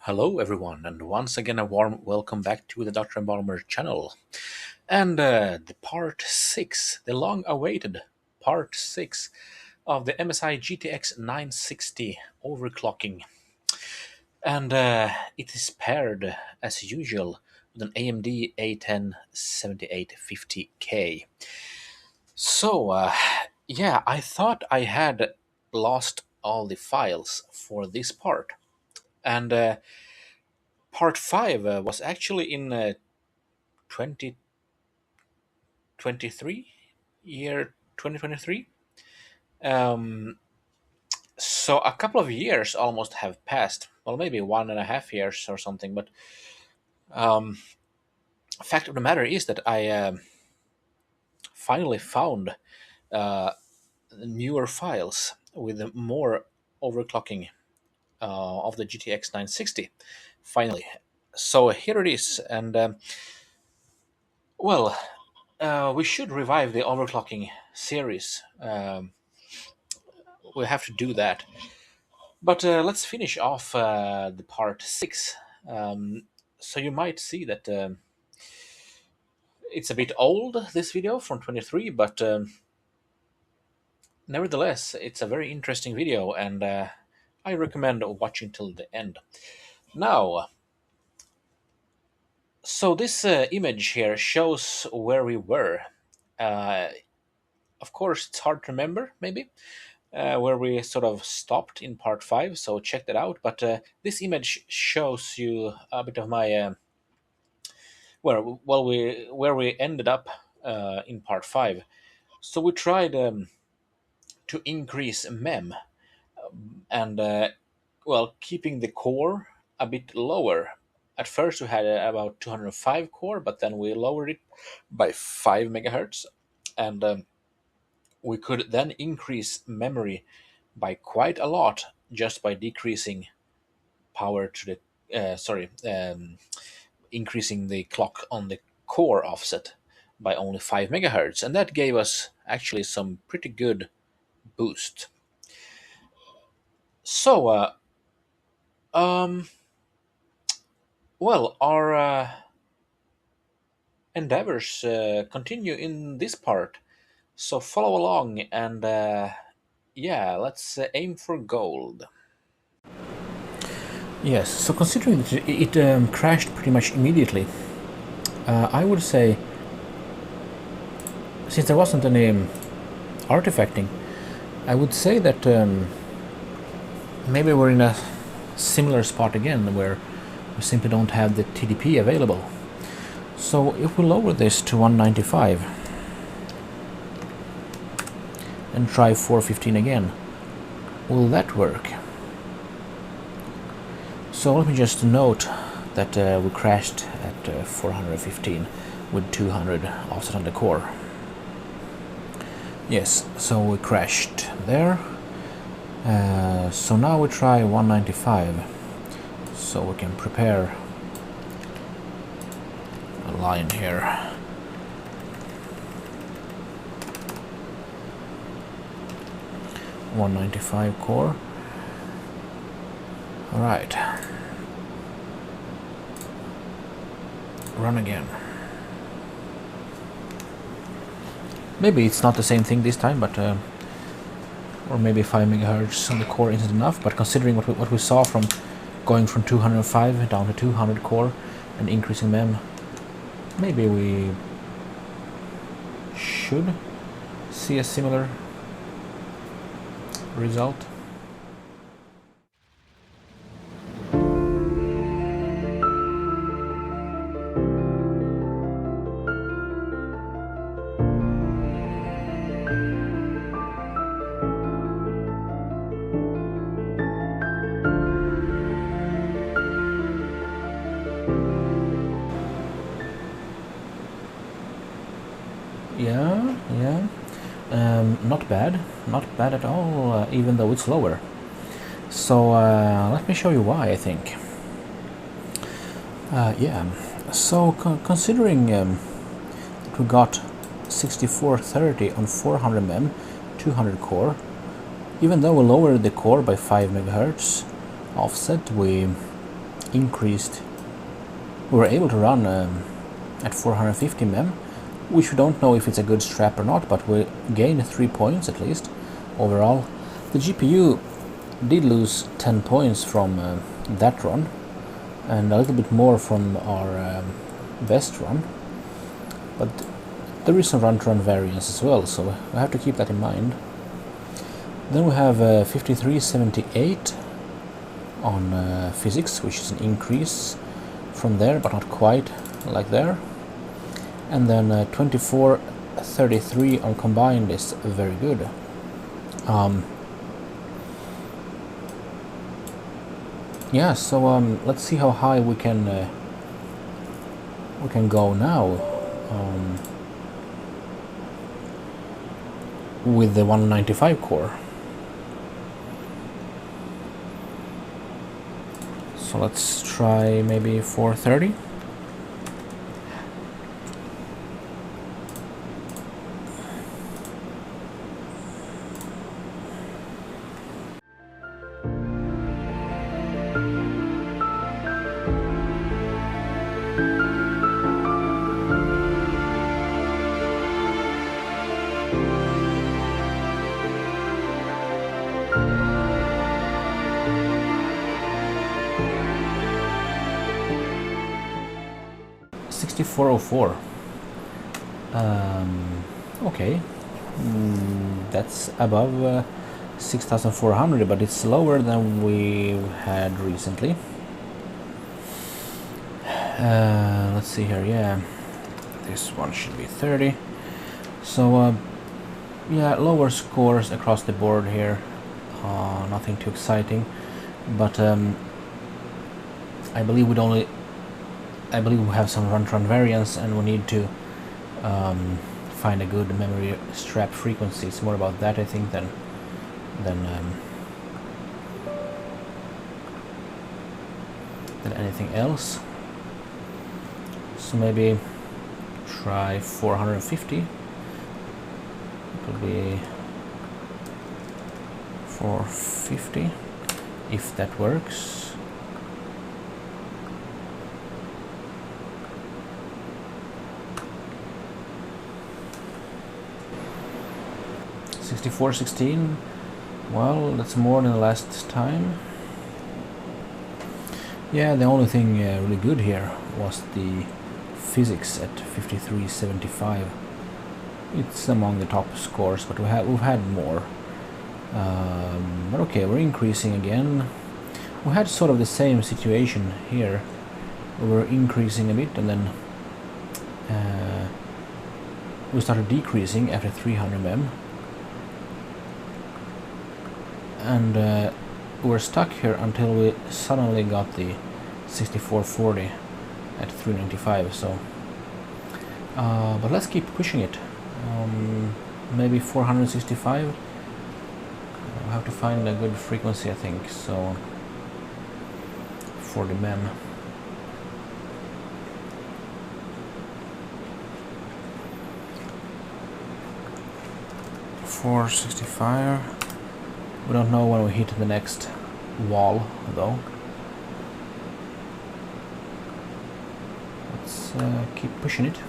Hello everyone, and once again a warm welcome back to the DrMBalmer channel. And the part 6, the long-awaited part 6 of the MSI GTX 960 overclocking. And it is paired, as usual, with an AMD A10 7850K. So, yeah, I thought I had lost all the files for this part. And part 5 was actually in 2023, year 2023. Um, so a couple of years almost have passed. Well, maybe 1.5 years or something. But um, fact of the matter is that I finally found uh, newer files with more overclocking of the GTX 960. Finally, so here it is, and well, we should revive the overclocking series. We have to do that. But let's finish off the part 6. So you might see that it's a bit old, this video from 23, but nevertheless, it's a very interesting video, and I recommend watching till the end. Now, so this image here shows where we were. Of course, it's hard to remember, maybe, where we sort of stopped in part 5, so check that out. But this image shows you a bit of my where we ended up in part 5. So we tried to increase mem and well, keeping the core a bit lower. At first we had about 205 core, but then we lowered it by 5 megahertz, and we could then increase memory by quite a lot just by decreasing power to the increasing the clock on the core offset by only 5 megahertz, and that gave us actually some pretty good boost. So well, our endeavors continue in this part, so follow along, and yeah, let's aim for gold. Yes, so considering that it crashed pretty much immediately, I would say, since there wasn't any artifacting, I would say that maybe we're in a similar spot again, where we simply don't have the TDP available. So if we lower this to 195 and try 415 again, will that work? So let me just note that we crashed at 415 with 200 offset on the core. Yes, so we crashed there. So now we try 195, so we can prepare a line here. .195 core. All right. Run again. Maybe it's not the same thing this time, but or maybe 5 megahertz on the core isn't enough. But considering what we saw from going from 205 down to 200 core and increasing mem, maybe we should see a similar result. Yeah. Not bad at all, even though it's lower. So let me show you why, I think. Yeah, so considering that we got 6430 on 400 mem, 200 core, even though we lowered the core by 5 megahertz offset, we increased. We were able to run at 450 mem, which we don't know if it's a good strap or not, but we gained 3 points at least overall. The GPU did lose 10 points from that run, and a little bit more from our best run, but there is some run-to-run variance as well, so we have to keep that in mind. Then we have 5378 on physics, which is an increase from there, but not quite like there. And then 2433 on combined is very good. Yeah, so let's see how high we can go now with the 195 core. So let's try maybe 430. $6404. Okay, that's above 6,400, but it's lower than we had recently. Let's see here. Yeah, this one should be 30. So yeah, lower scores across the board here. Nothing too exciting, but I believe we have some run-to-run variance, and we need to find a good memory strap frequency. It's more about that, I think, than anything else. So maybe try 450. It could be 450 if that works. $6416. Well, that's more than the last time. Yeah, the only thing really good here was the physics at 5375. It's among the top scores, but we've had more. But okay, we're increasing again. We had sort of the same situation here. We were increasing a bit, and then we started decreasing after 300 mem. And we were stuck here until we suddenly got the 6440 at 395. So, but let's keep pushing it. Maybe 465. I'll have to find a good frequency, I think. So, for the mem. $465. We don't know when we hit the next wall, though. Let's keep pushing it.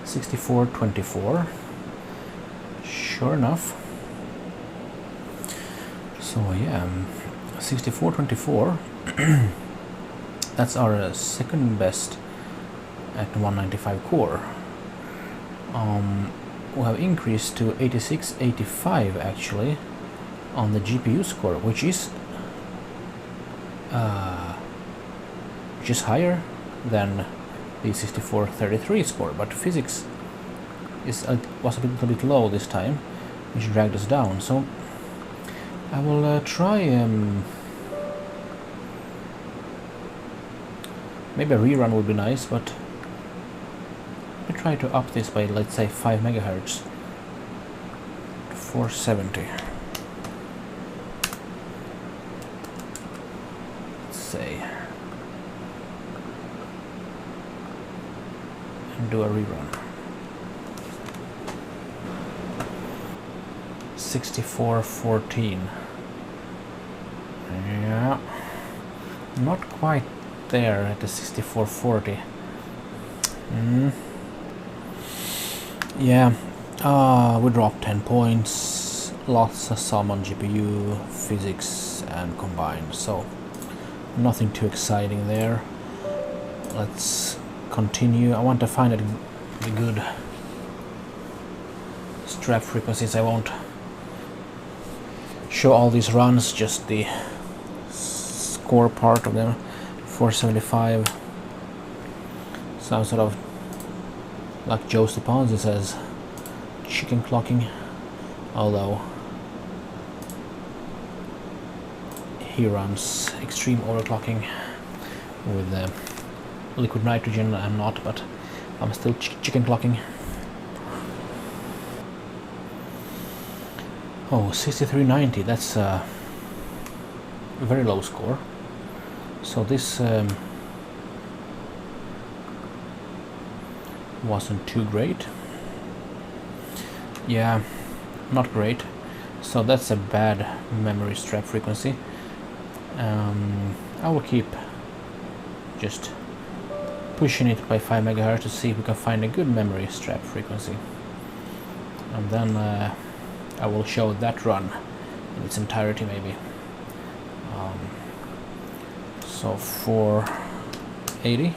$6424. Sure enough. So yeah, $6424. That's our second best at 195 core. We have increased to 8685 actually on the GPU score, which is higher than the 6433 score, but physics was a little bit low this time, which dragged us down. So I will try maybe a rerun would be nice, but I try to up this by, let's say, 5 megahertz to 470. Let's say, and do a rerun. 6414. Yeah, not quite there at the 6440. Yeah, we dropped 10 points, lots of some on GPU, physics and combined, so nothing too exciting there. Let's continue. I want to find a good strap frequencies. I won't show all these runs, just the score part of them. 475. Sounds sort of like Joe Stepanzi says, chicken clocking, although he runs extreme overclocking with liquid nitrogen. I'm not, but I'm still chicken clocking. Oh, 6390, that's a very low score. So this wasn't too great. Yeah, not great. So that's a bad memory strap frequency. I will keep just pushing it by 5 MHz to see if we can find a good memory strap frequency, and then I will show that run in its entirety maybe. So 480.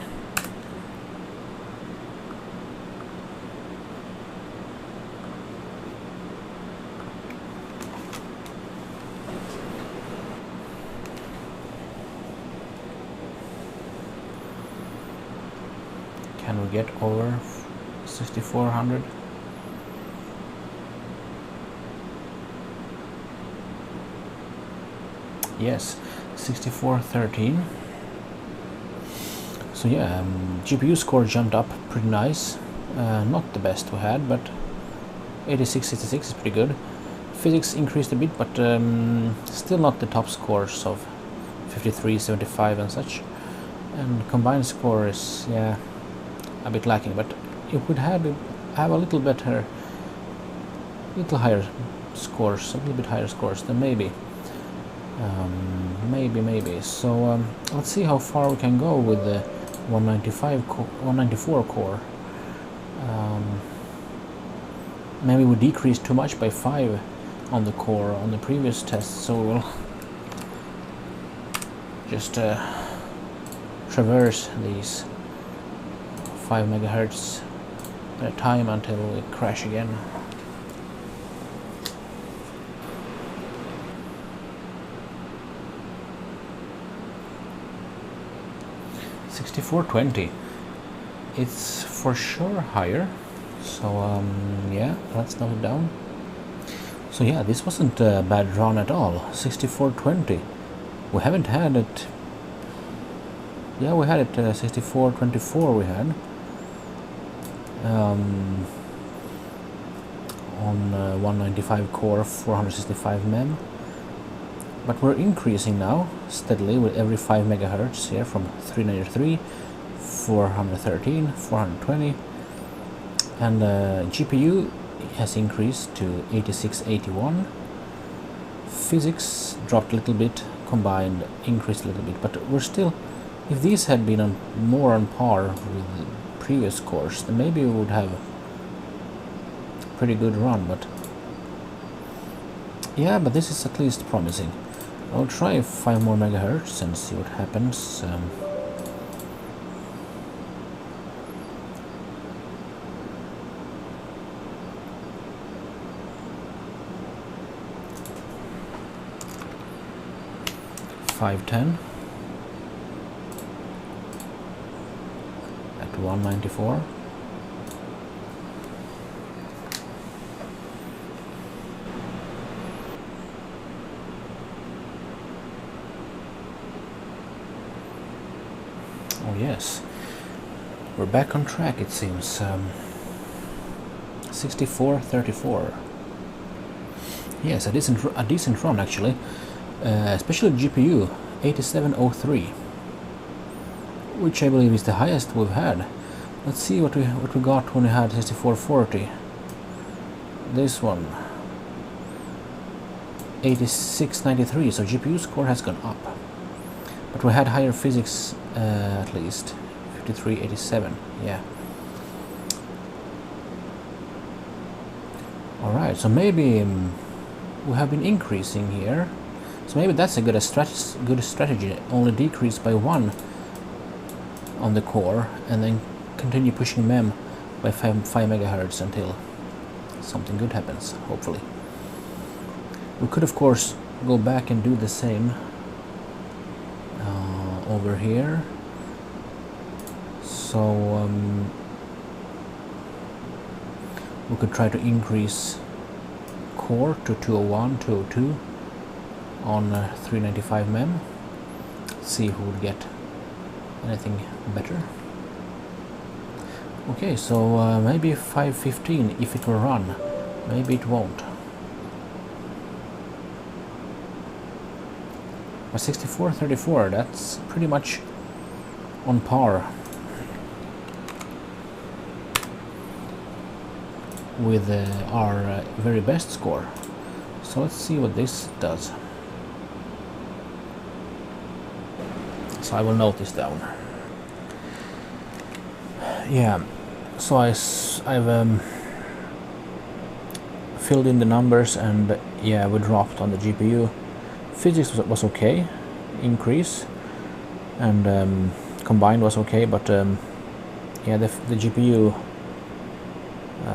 Can we get over 6400? Yes, 6413. So yeah, GPU score jumped up pretty nice. Not the best we had, but 8666 is pretty good. Physics increased a bit, but still not the top scores of 53, 75 and such. And combined score is, yeah, a bit lacking, but if we'd have a little better, little higher scores, a little bit higher scores, then maybe. Maybe. So let's see how far we can go with the 194 core. Maybe we decreased too much by 5 on the core on the previous test, so we'll just traverse these 5 MHz at a time until we crash again. $6420. It's for sure higher. So yeah, let's note it down. So yeah, this wasn't a bad run at all. 6420. We haven't had it. Yeah, we had it 6424. We had on 195 core, 465 mem. But we're increasing now steadily with every 5 MHz here, from 393, 413, 420, and GPU has increased to 8681. Physics dropped a little bit, combined increased a little bit, but we're still, if these had been more on par with the previous cores, then maybe we would have a pretty good run. But yeah, but this is at least promising. I'll try 5 more MHz and see what happens. .510 at 194. Oh yes, we're back on track, it seems. 6434. Yes, a decent run actually, especially GPU 8703, which I believe is the highest we've had. Let's see what we got when we had 6440. This one, 8693, so GPU score has gone up. But we had higher physics at least. 5387, yeah. Alright, so maybe we have been increasing here. So maybe that's a good strategy. Only decrease by 1 on the core and then continue pushing MEM by 5 MHz until something good happens, hopefully. We could of course go back and do the same over here. So we could try to increase core to 201, 202 on 395 MEM. See who would get anything better. Okay, so maybe 515 if it will run. Maybe it won't. But 6434, that's pretty much on par with our very best score. So let's see what this does. So I will note this down. Yeah, so I've filled in the numbers, and yeah, we dropped on the GPU. Physics was okay, increase, and combined was okay, but yeah, the GPU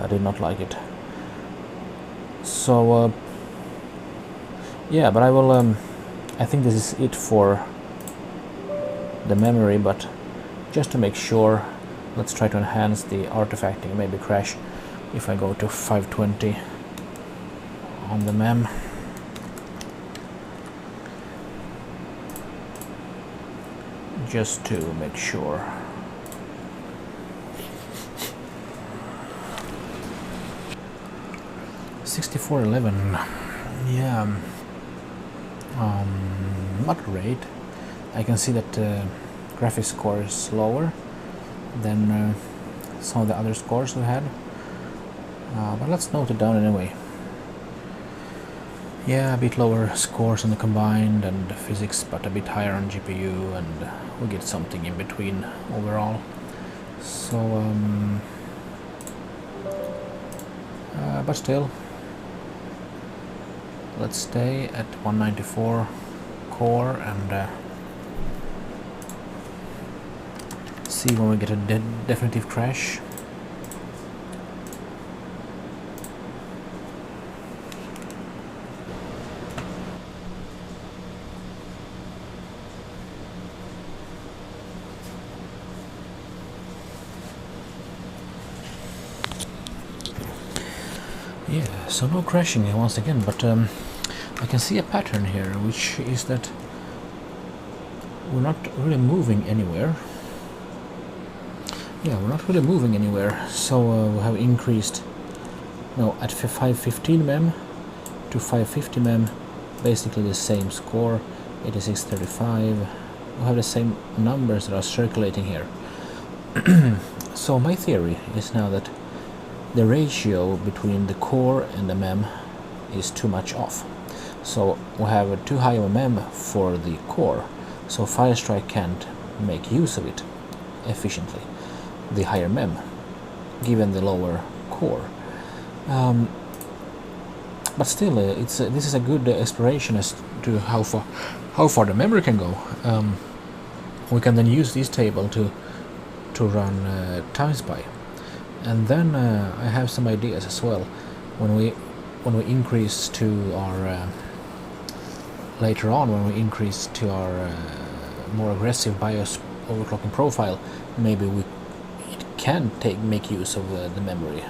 did not like it. So yeah, but I will I think this is it for the memory, but just to make sure, let's try to enhance the artifacting, maybe crash if I go to 520 on the MEM. Just to make sure. $6411, yeah, not great. I can see that graphics score is lower than some of the other scores we had, but let's note it down anyway. Yeah, a bit lower scores on the combined and physics, but a bit higher on GPU, and we get something in between overall. So but still, let's stay at 194 core and see when we get a definitive crash. Yeah, so no crashing once again, but I can see a pattern here, which is that we're not really moving anywhere. Yeah, we're not really moving anywhere, so we have increased, no, at 515 MEM to 550 MEM, basically the same score, 8635. We have the same numbers that are circulating here. So my theory is now that the ratio between the core and the MEM is too much off. So we have too high of a MEM for the core, so Firestrike can't make use of it efficiently, the higher MEM, given the lower core. But still, this is a good exploration as to how far the memory can go. We can then use this table to run TimeSpy. And then I have some ideas as well. When we increase to our later on, when we increase to our more aggressive BIOS overclocking profile, maybe it can make use of the memory.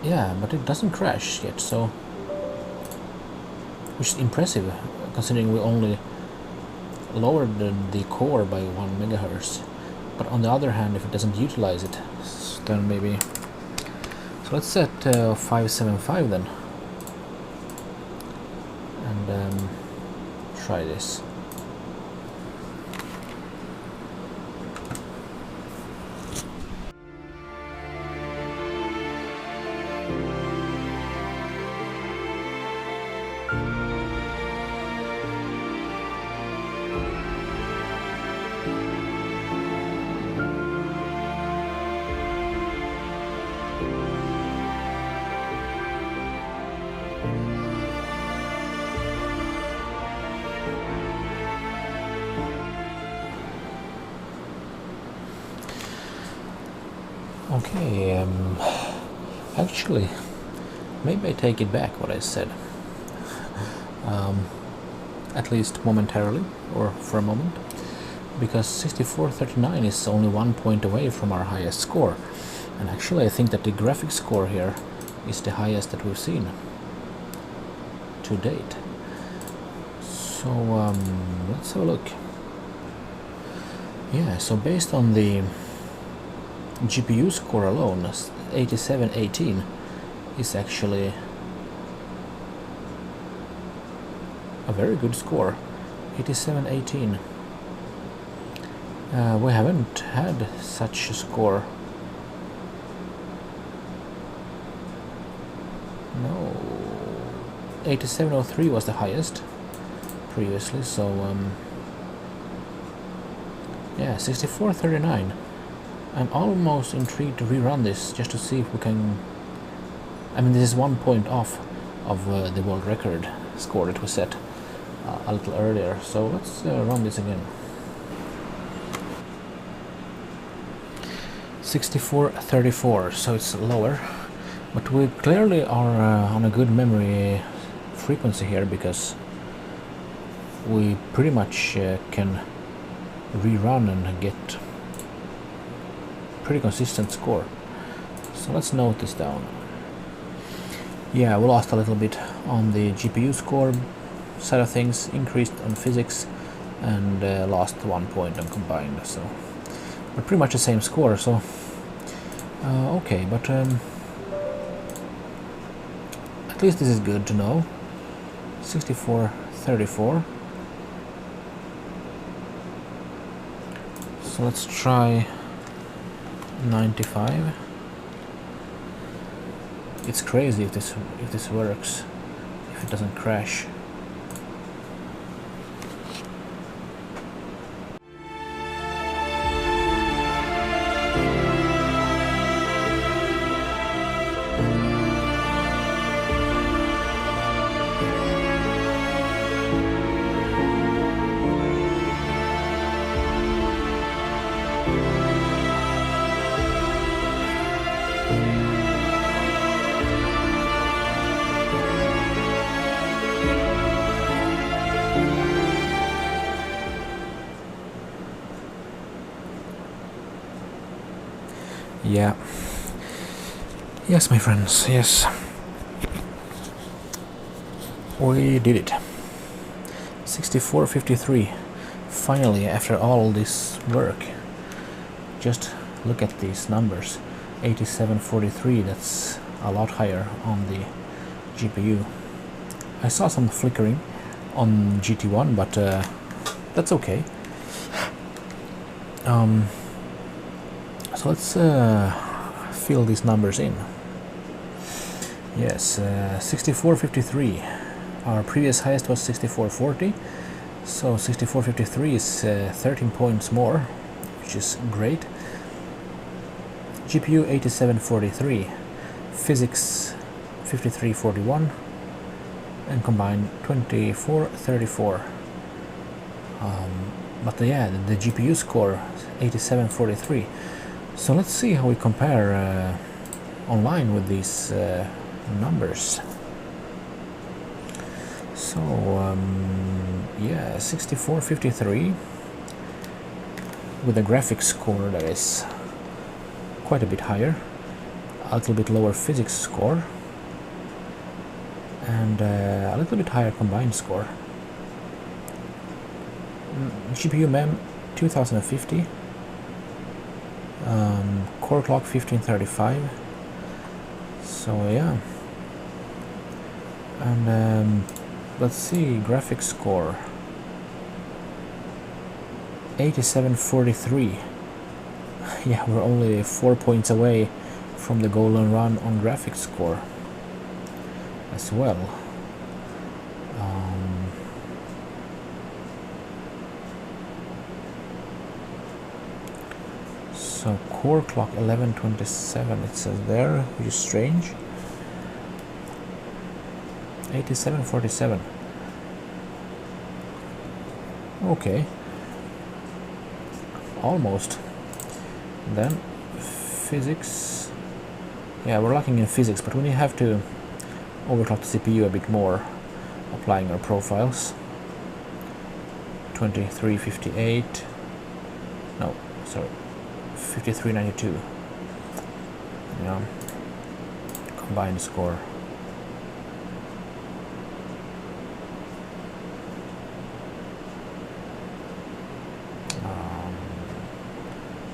Yeah, but it doesn't crash yet, so which is impressive considering we only lowered the core by 1 MHz. But on the other hand, if it doesn't utilize it, then maybe. So let's set 575 then, and try this. Okay, actually, maybe I take it back what I said. At least momentarily, or for a moment, because 6439 is only 1 point away from our highest score. And actually I think that the graphics score here is the highest that we've seen to date. So let's have a look. Yeah, so based on the GPU score alone, 8718 is actually a very good score. 8718. We haven't had such a score. No, 8703 was the highest previously, so yeah, 6439. I'm almost intrigued to rerun this just to see if we can. I mean, this is 1 point off of the world record score that we set a little earlier, so let's run this again. 6434, so it's lower, but we clearly are on a good memory frequency here, because we pretty much can rerun and get pretty consistent score. So let's note this down. Yeah, we lost a little bit on the GPU score side of things, increased on physics, and lost 1 point on combined, so but pretty much the same score. So okay, but at least this is good to know. 6434. So let's try 95. It's crazy if this works, if it doesn't crash. Yeah. Yes, my friends, yes. We did it. 6453. Finally, after all this work. Just look at these numbers. 8743, that's a lot higher on the GPU. I saw some flickering on GT1, but that's okay. So let's fill these numbers in. Yes, 6453. Our previous highest was 6440, so 6453 is 13 points more, which is great. GPU 8743, physics 5341, and combined 2434. But yeah, the GPU score 8743. So let's see how we compare online with these numbers. So yeah, 6453 with a graphics score that is quite a bit higher, a little bit lower physics score, and a little bit higher combined score. GPU MEM 2050, core clock 1535. So yeah, and let's see, graphics score 8743. Yeah, we're only 4 points away from the golden run on graphics score as well. So core clock 1127 it says there, which is strange. 8747. Okay, almost. Then physics. Yeah, we're lacking in physics, but we have to overclock the CPU a bit more, applying our profiles. 2358. No, sorry, 5392. Yeah, combined score.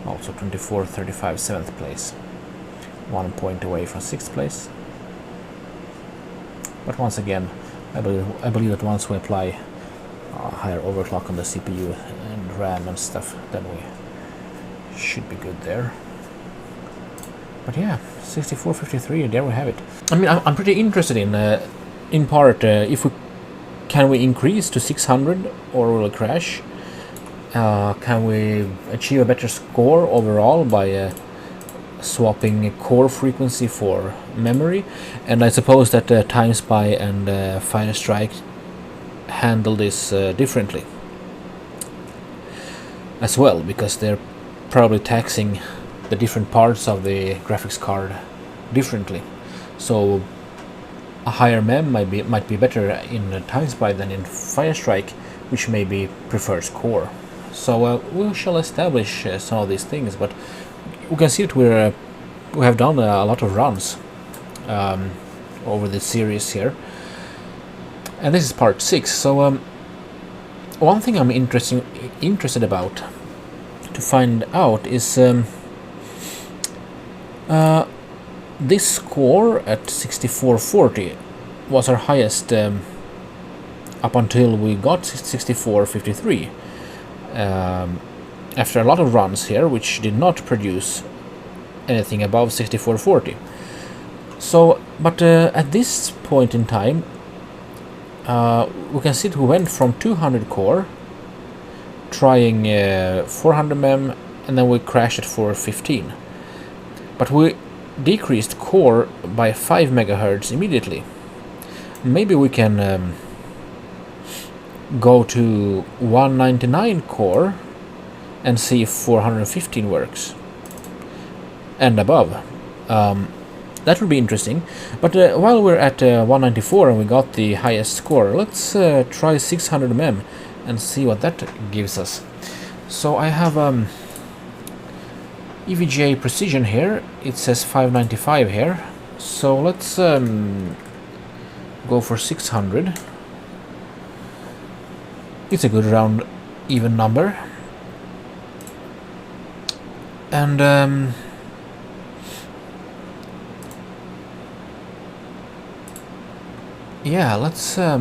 Also 2435, 7th place. 1 point away from 6th place. But once again, I believe that once we apply higher overclock on the CPU and RAM and stuff, then we should be good there. But yeah, 6453, there we have it. I mean, I'm pretty interested in part, if we can we increase to 600 or will it crash? Can we achieve a better score overall by swapping core frequency for memory? And I suppose that TimeSpy and Firestrike handle this differently as well, because they're probably taxing the different parts of the graphics card differently. So a higher mem might be better in TimeSpy than in Firestrike, which maybe prefers core. So we shall establish some of these things, but we can see that we have done a lot of runs over this series here, and this is part 6. So one thing I'm interested about to find out is this score at 6440 was our highest up until we got 6453. After a lot of runs here, which did not produce anything above 6440. So, but at this point in time, we can see that we went from 200 core, trying 400 mem, and then we crashed at 415. But we decreased core by 5 megahertz immediately. Maybe we can go to 199 core and see if 415 works and above. That would be interesting. But while we're at 194 and we got the highest score, let's try 600 mem and see what that gives us. So I have EVGA precision here. It says 595 here, so let's go for 600. It's a good round even number. And yeah, let's I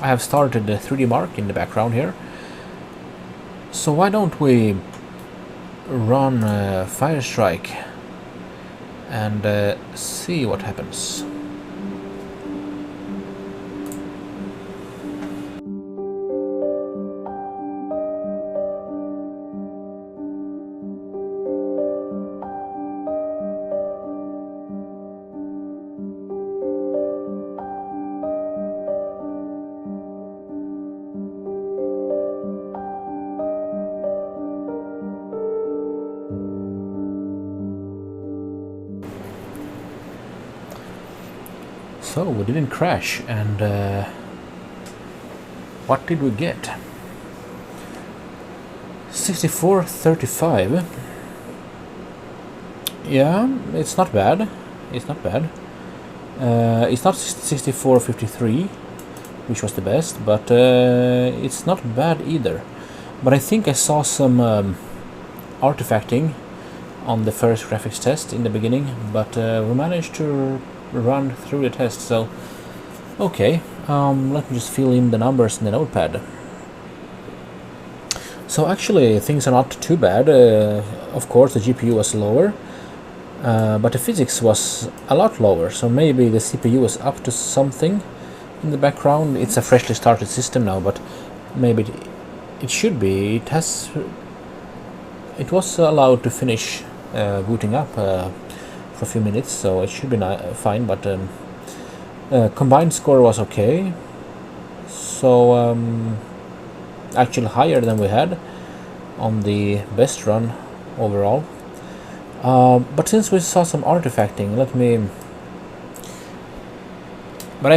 have started the 3D Mark in the background here, so why don't we run Firestrike and see what happens. So we didn't crash, and what did we get? 6435. Yeah, it's not bad. It's not bad. It's not 6453, which was the best, but it's not bad either. But I think I saw some artifacting on the first graphics test in the beginning, but we managed to run through the test, so okay. Let me just fill in the numbers in the notepad. So actually things are not too bad. Of course the GPU was lower, but the physics was a lot lower, so maybe the CPU was up to something in the background. It's a freshly started system now, but maybe it should be. It was allowed to finish booting up for a few minutes, so it should be fine. But combined score was okay, so actually higher than we had on the best run overall. But since we saw some artifacting, let me... But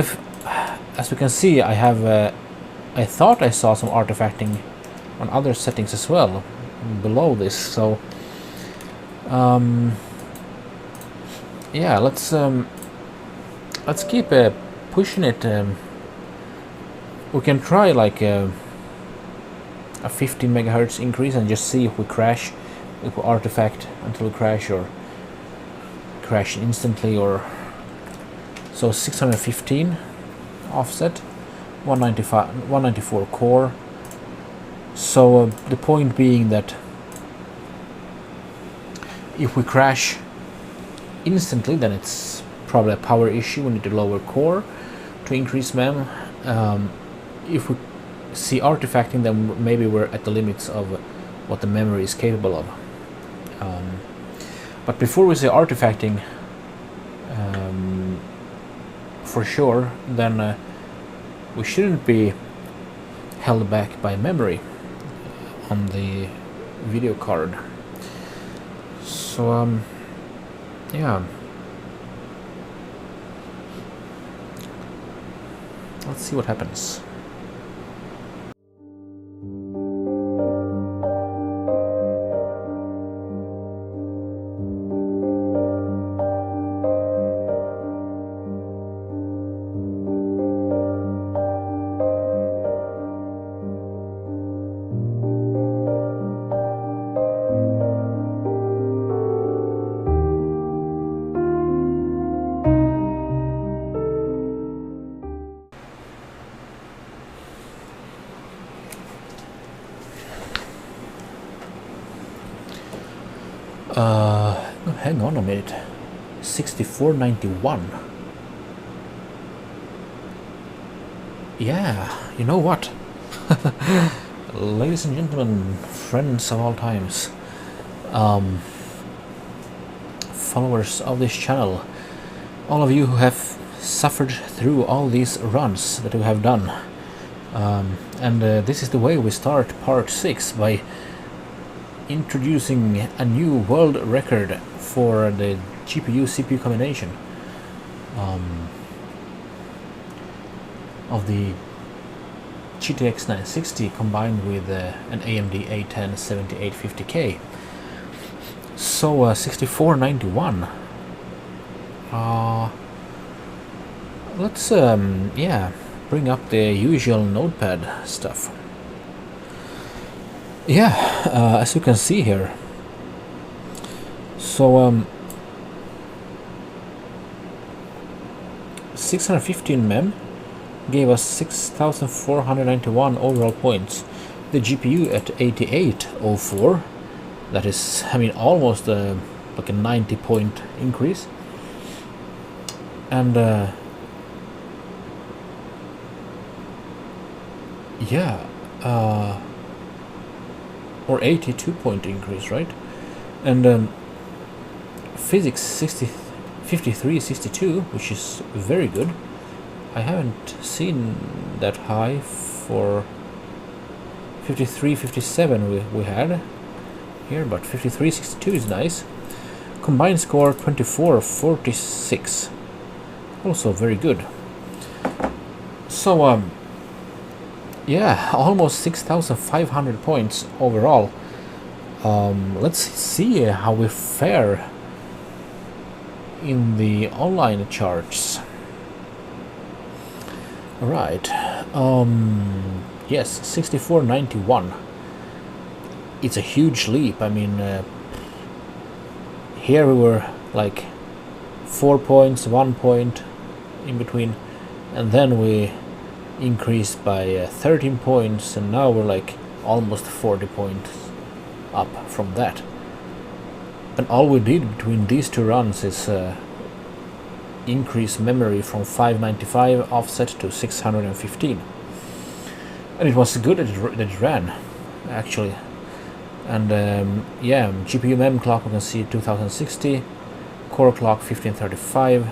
as we can see, I have... I thought I saw some artifacting on other settings as well, below this, so... yeah, let's keep pushing it. We can try like a 15 megahertz increase and just see if we crash, if we artifact until we crash, or crash instantly, or... So 615 offset, 194 core. So the point being that if we crash instantly, then it's probably a power issue. We need to lower core to increase mem. If we see artifacting, then maybe we're at the limits of what the memory is capable of. But before we see artifacting, for sure, then we shouldn't be held back by memory on the video card. So yeah, let's see what happens. Hang on a minute. 6491. Yeah, you know what? Ladies and gentlemen, friends of all times, followers of this channel, all of you who have suffered through all these runs that we have done, and this is the way we start part 6, by introducing a new world record for the GPU-CPU combination of the GTX 960 combined with an AMD A10 7850K. So 6491. Let's yeah, bring up the usual notepad stuff. Yeah, as you can see here, so 615 mem gave us 6,491 overall points. The GPU at 8804, that is, I mean, almost like a 90-point increase. And yeah, or 82-point increase, right? And physics 5362, which is very good. I haven't seen that high for 5357 we had here, but 5362 is nice. Combined score 2446, also very good. So yeah, almost 6,500 points overall. Let's see how we fare in the online charts. Right. Yes, 6491. It's a huge leap. I mean, here we were like 4 points, 1 point in between, and then we increased by 13 points, and now we're like almost 40 points up from that. And all we did between these two runs is increase memory from 595 offset to 615, and it was good that it ran, actually. And yeah, GPU mem clock, we can see 2060, core clock 1535,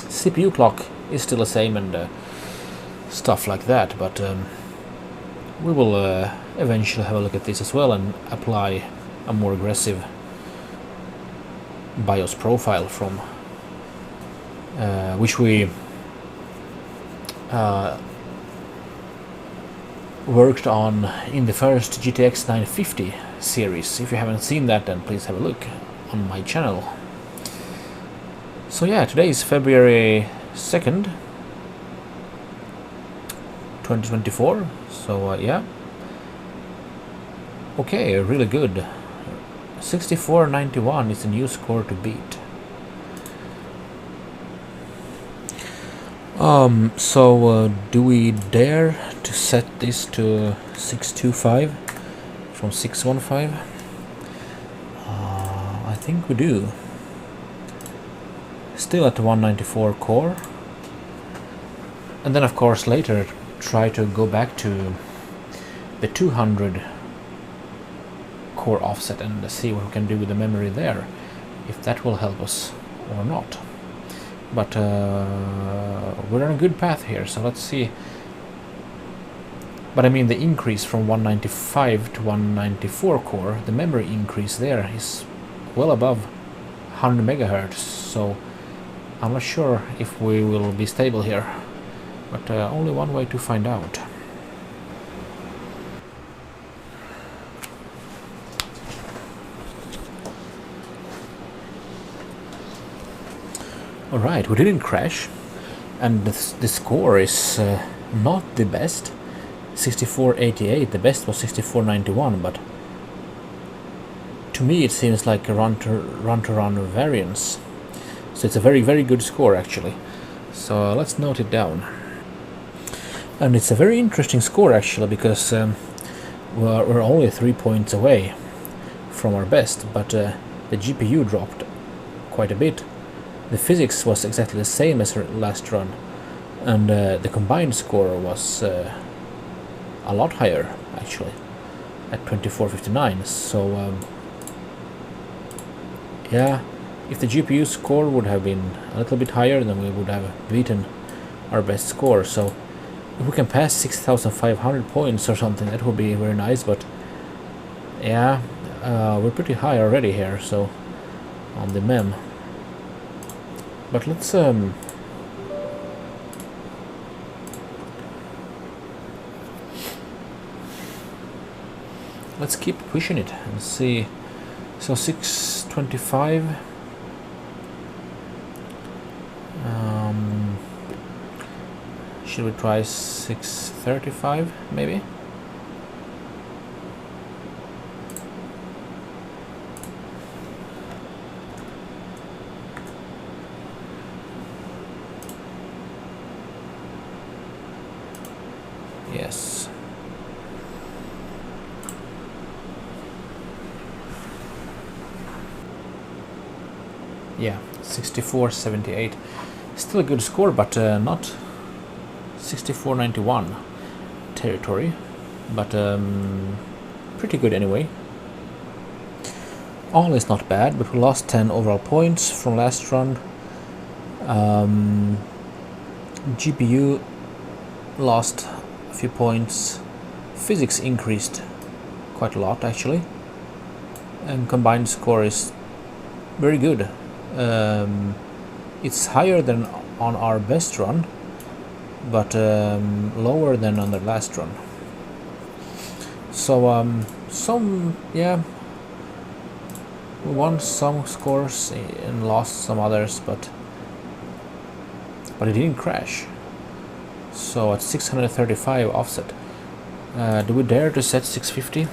CPU clock is still the same, and stuff like that, but we will eventually have a look at this as well and apply a more aggressive BIOS profile from which we worked on in the first GTX 950 series. If you haven't seen that, then please have a look on my channel. So yeah, today is February 2nd, 2024. So yeah, okay, really good. 6491 is a new score to beat. Do we dare to set this to 625 from 615? I think we do. Still at the 194 core. And then of course later try to go back to the 200 core offset and see what we can do with the memory there, if that will help us or not. But we're on a good path here, so let's see. But I mean, the increase from 195 to 194 core, the memory increase there is well above 100 megahertz, so I'm not sure if we will be stable here, but only one way to find out. Alright, we didn't crash, and the score is not the best. 6488, the best was 6491, but to me it seems like a run-to-run variance. So it's a very, very good score actually. So let's note it down. And it's a very interesting score actually, because we're only 3 points away from our best, but the GPU dropped quite a bit. The physics was exactly the same as her last run, and the combined score was a lot higher actually, at 2459. So yeah, if the GPU score would have been a little bit higher, then we would have beaten our best score. So if we can pass 6500 points or something, that would be very nice. But yeah, we're pretty high already here, so on the mem. But let's keep pushing it and see. So 625. Should we try 635 maybe? Yes. Yeah, 6478. Still a good score, but not 6491 territory. But pretty good anyway. All is not bad, but we lost 10 overall points from last run. GPU lost a few points. Physics increased quite a lot actually, and combined score is very good. It's higher than on our best run, but lower than on the last run. So yeah, we won some scores and lost some others, but it didn't crash. So at 635 offset, do we dare to set 650?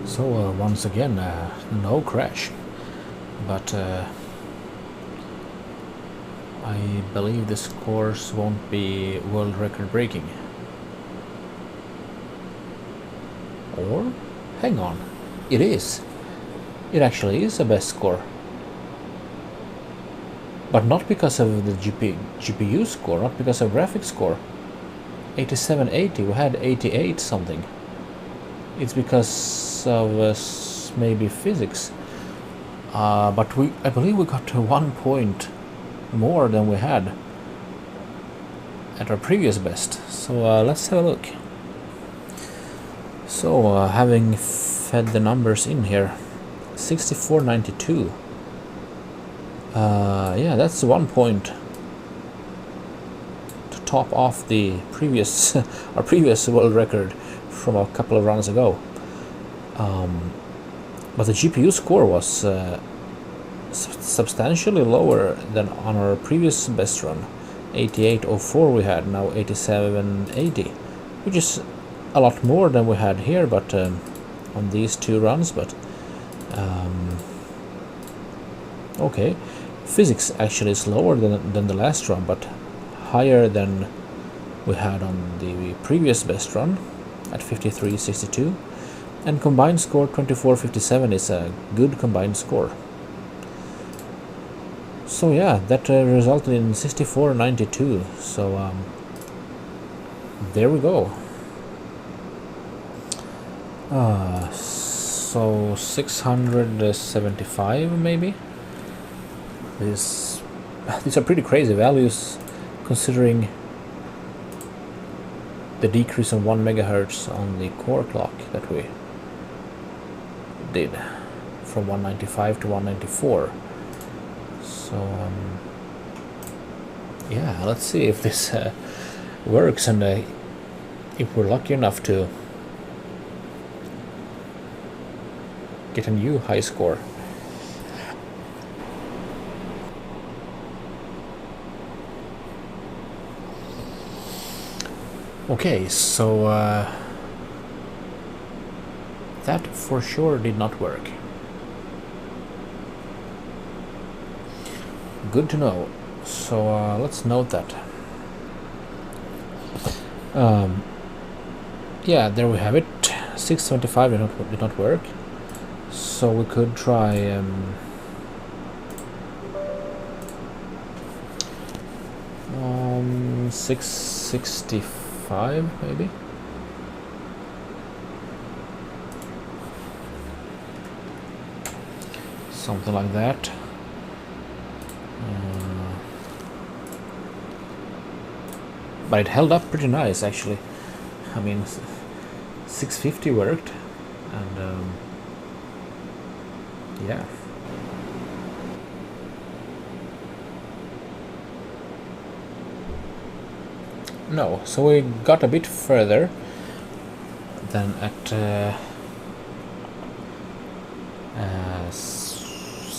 So once again, no crash, but I believe the scores won't be world record breaking. Or, hang on, it is. It actually is a best score. But not because of the GPU score, not because of graphics score. 8780, we had 88 something. It's because of maybe physics. But I believe we got to 1 point more than we had at our previous best. So let's have a look. So having fed the numbers in here, 6492. Yeah, that's 1 point to top off the previous our previous world record from a couple of runs ago. But the GPU score was substantially lower than on our previous best run. 8804 we had, now 8780, which is a lot more than we had here, but on these two runs. But okay, physics actually is lower than the last run, but higher than we had on the previous best run at 5362. And combined score 2457 is a good combined score. So yeah, that resulted in 6492. So there we go. So 675 maybe. These are pretty crazy values, considering the decrease of 1 megahertz on the core clock that we did from 195 to 194. So yeah, let's see if this works, and if we're lucky enough to get a new high score. Okay, so that for sure did not work. Good to know. So let's note that. Yeah, there we have it. 675 did not work. So we could try 665 maybe. Something like that. But it held up pretty nice, actually. I mean, 650 worked, and yeah. No, so we got a bit further than at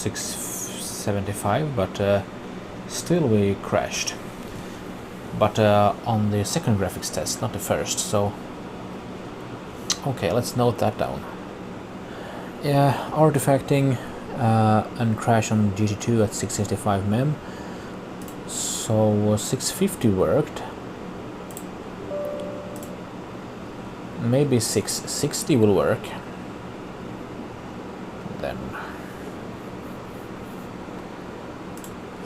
675, but still we crashed. But on the second graphics test, not the first. So okay, let's note that down. Yeah, artifacting and crash on GT2 at 665 mem. So 650 worked. Maybe 660 will work. Then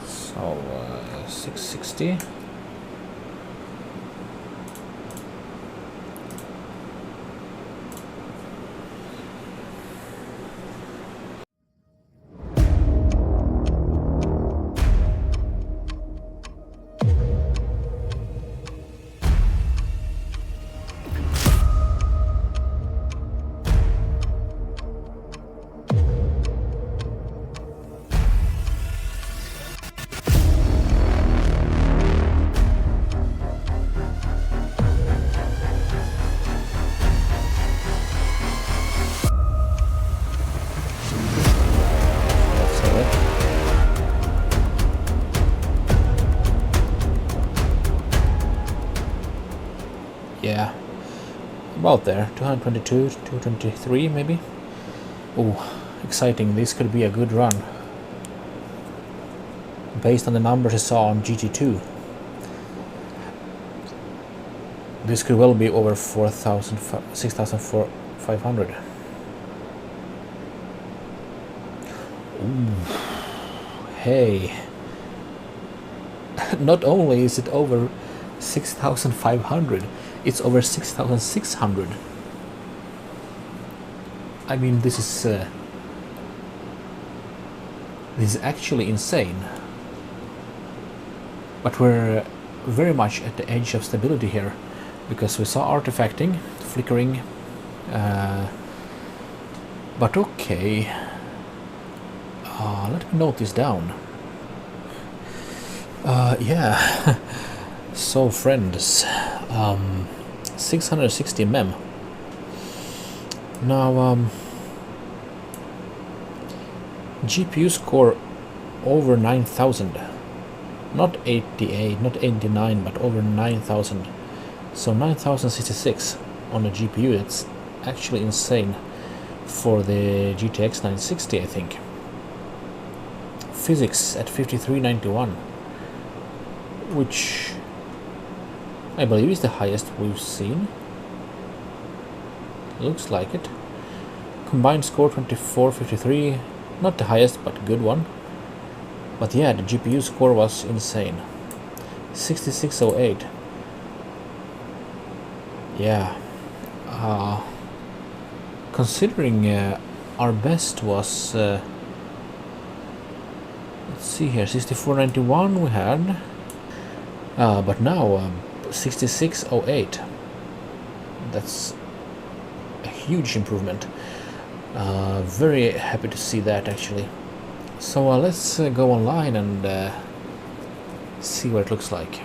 so 660. Yeah, about there, 222, 223 maybe. Oh, exciting, this could be a good run. based on the numbers I saw on GT2. This could well be over 4,000, 6,500. Hey, not only is it over 6,500, it's over 6,600. I mean, this is actually insane. But we're very much at the edge of stability here, because we saw artifacting, flickering, but okay. Let me note this down. Yeah. So friends, 660 mem. Now, GPU score over 9,000. Not 88, not 89, but over 9,000. So 9,066 on the GPU. It's actually insane for the GTX 960, I think. Physics at 5391, which I believe is the highest we've seen. Looks like it. Combined score 2453, not the highest but good one. But yeah, the GPU score was insane. 6608. Yeah. Considering our best was let's see here, 6491 we had, but now 6608. That's a huge improvement. Very happy to see that actually. So let's go online and see what it looks like.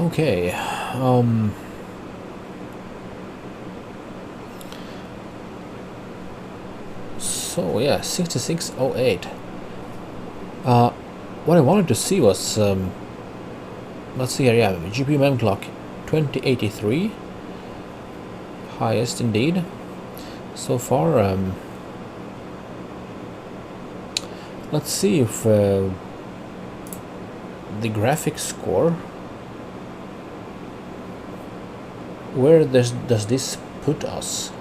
Okay. So yeah, 6608. What I wanted to see was, let's see here, yeah, GPU mem clock 2083, highest indeed so far. Let's see if the graphics score, where does this put us?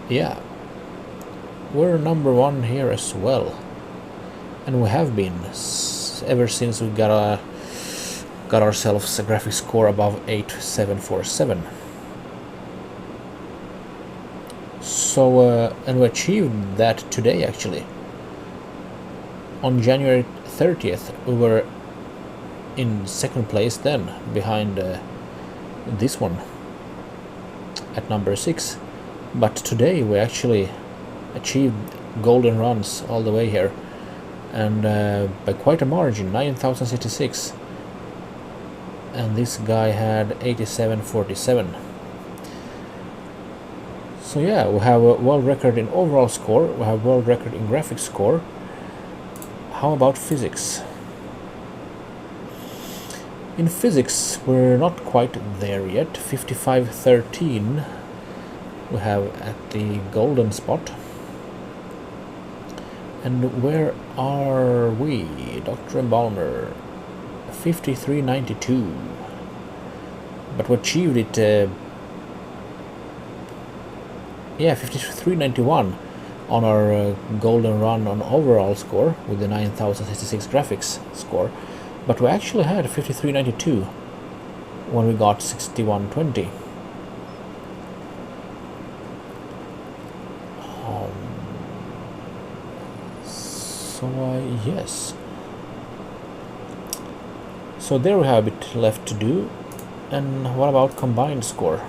Yeah, we're number one here as well, and we have been ever since we got ourselves a graphics score above 8747. So and we achieved that today actually. On January 30th we were in second place then, behind this one at number 6. But today we actually achieved golden runs all the way here, and by quite a margin, 9,066, and this guy had 8747. So yeah, we have a world record in overall score, we have world record in graphics score. How about physics? In physics we're not quite there yet. 5513 we have at the golden spot. And where are we? DrMBalmer 5392, but we achieved it yeah, 5391 on our golden run on overall score with the 9066 graphics score, but we actually had 5392 when we got 6120. So yes, so there we have a bit left to do. And what about combined score?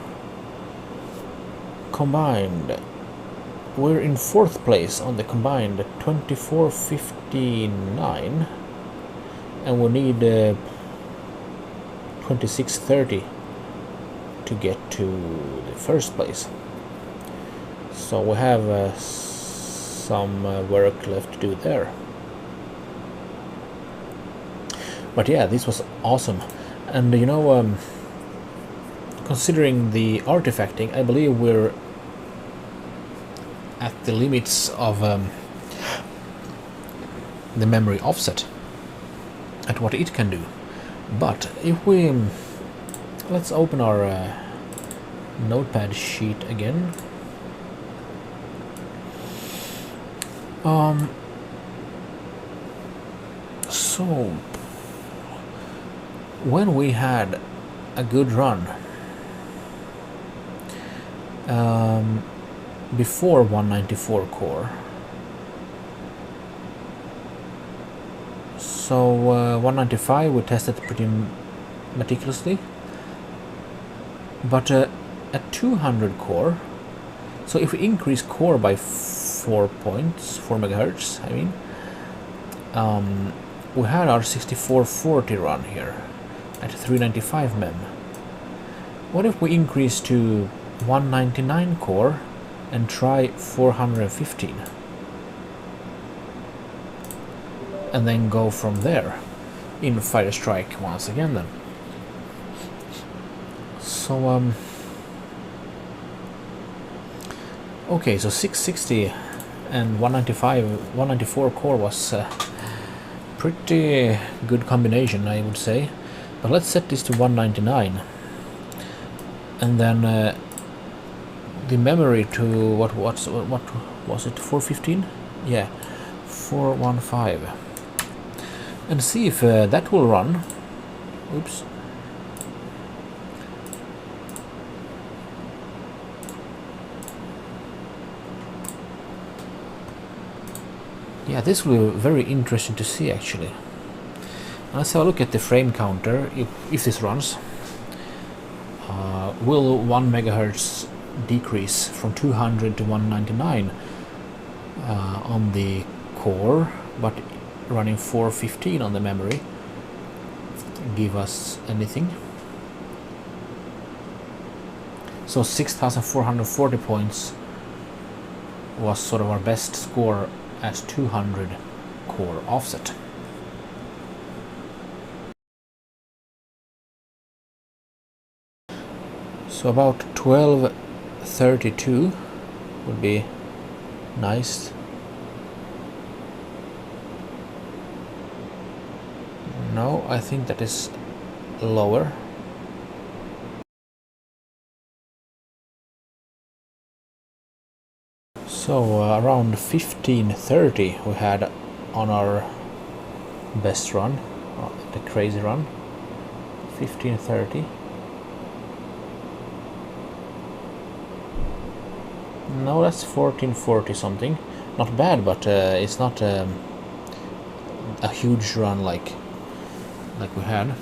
Combined, we're in 4th place on the combined, 2459, and we need 2630 to get to the 1st place. So we have some work left to do there. But yeah, this was awesome. And you know, considering the artifacting, I believe we're at the limits of the memory offset, at what it can do. But if we let's open our notepad sheet again. So when we had a good run before 194 core, so 195 we tested pretty meticulously, but at 200 core, so if we increase core by 4 megahertz, I mean, we had our 6440 run here at 395 mem. What if we increase to 199 core and try 415? And then go from there in Fire Strike once again then. So okay, so 660 and 194 core was pretty good combination, I would say. But let's set this to 199, and then the memory to what was it, 415? Yeah, 415, and see if that will run. Oops. Yeah, this will be very interesting to see actually. Let's have a look at the frame counter. If this runs, will 1 megahertz decrease from 200 to 199 on the core, but running 415 on the memory give us anything? So 6440 points was sort of our best score as 200 core offset. So about 1232 would be nice. No, I think that is lower. So around 1530 we had on our best run, the crazy run. 1530. No, that's 1440 something. Not bad, but it's not a huge run like we had.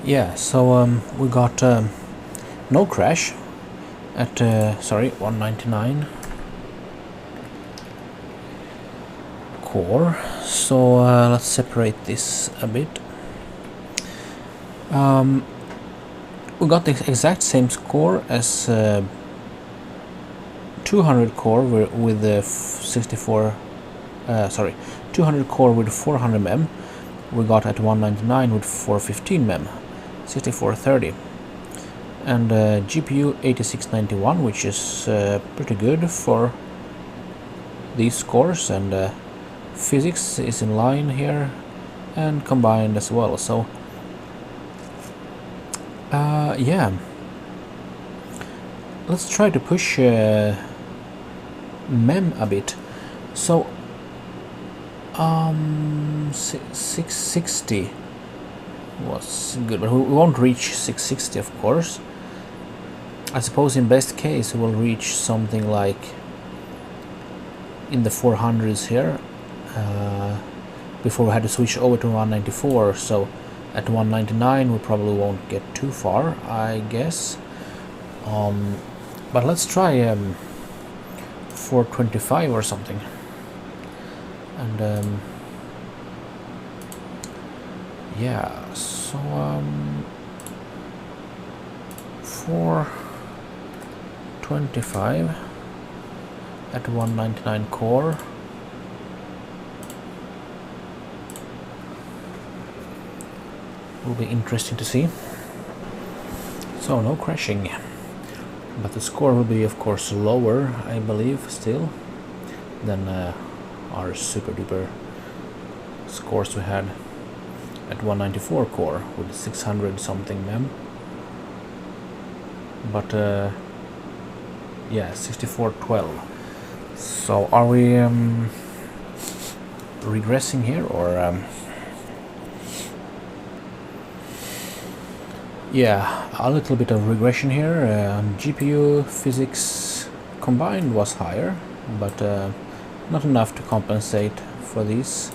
Yeah, so we got no crash at 199 core. So let's separate this a bit. We got the exact same score as 200 core with the 200 core with 400 mem. We got at 199 with 415 mem, 6430, and GPU 8691, which is pretty good for these scores, and physics is in line here, and combined as well. So yeah, let's try to push mem a bit. So 660 was good, but we won't reach 660 of course. I suppose in best case we will reach something like in the 400s here before we had to switch over to 194. So at 199 we probably won't get too far, I guess. But let's try 425 or something. And yeah, so 425. at 199 core. Will be interesting to see. So no crashing, but the score will be of course lower, I believe, still than our super duper scores we had at 194 core with 600 something mem. But yeah, 6412. So are we regressing here, or yeah, a little bit of regression here. GPU physics combined was higher, but not enough to compensate for these.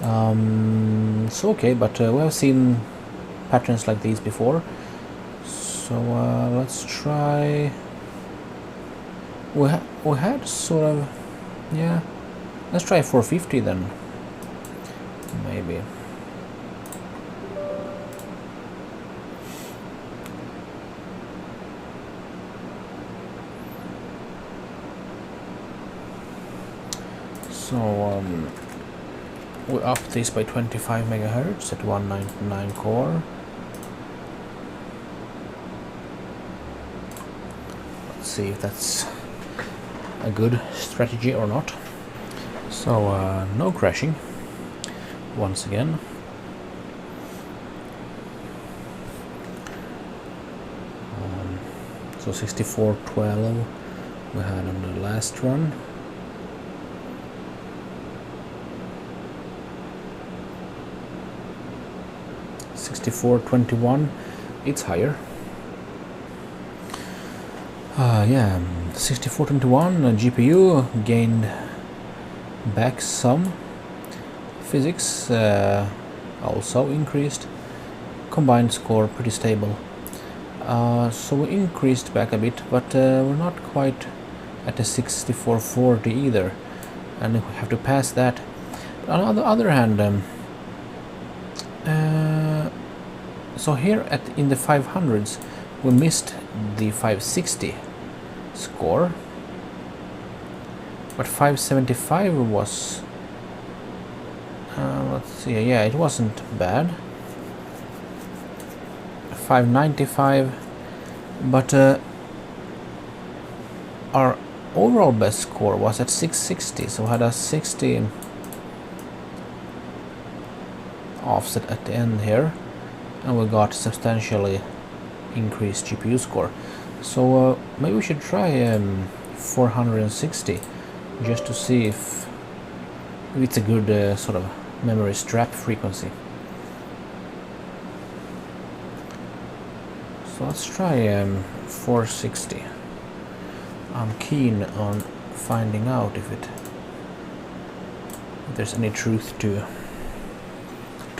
So okay, but we have seen patterns like these before. So let's try. We had sort of, yeah. Let's try 450 then, maybe. So we up this by 25 megahertz at 199 core. Let's see if that's a good strategy or not. So no crashing once again. So 6412 we had on the last run. $64.21, it's higher. Yeah, 64.21 GPU gained back some. Physics also increased. Combined score pretty stable. So we increased back a bit, but we're not quite at the 6440 either, and we have to pass that. But on the other hand, so here in the 500s we missed the 560 score, but 575 was let's see, yeah, it wasn't bad. 595, but our overall best score was at 660, so we had a 60 offset at the end here, and we got substantially increased GPU score. So maybe we should try 460 just to see if it's a good sort of memory strap frequency. So let's try 460. I'm keen on finding out if there's any truth to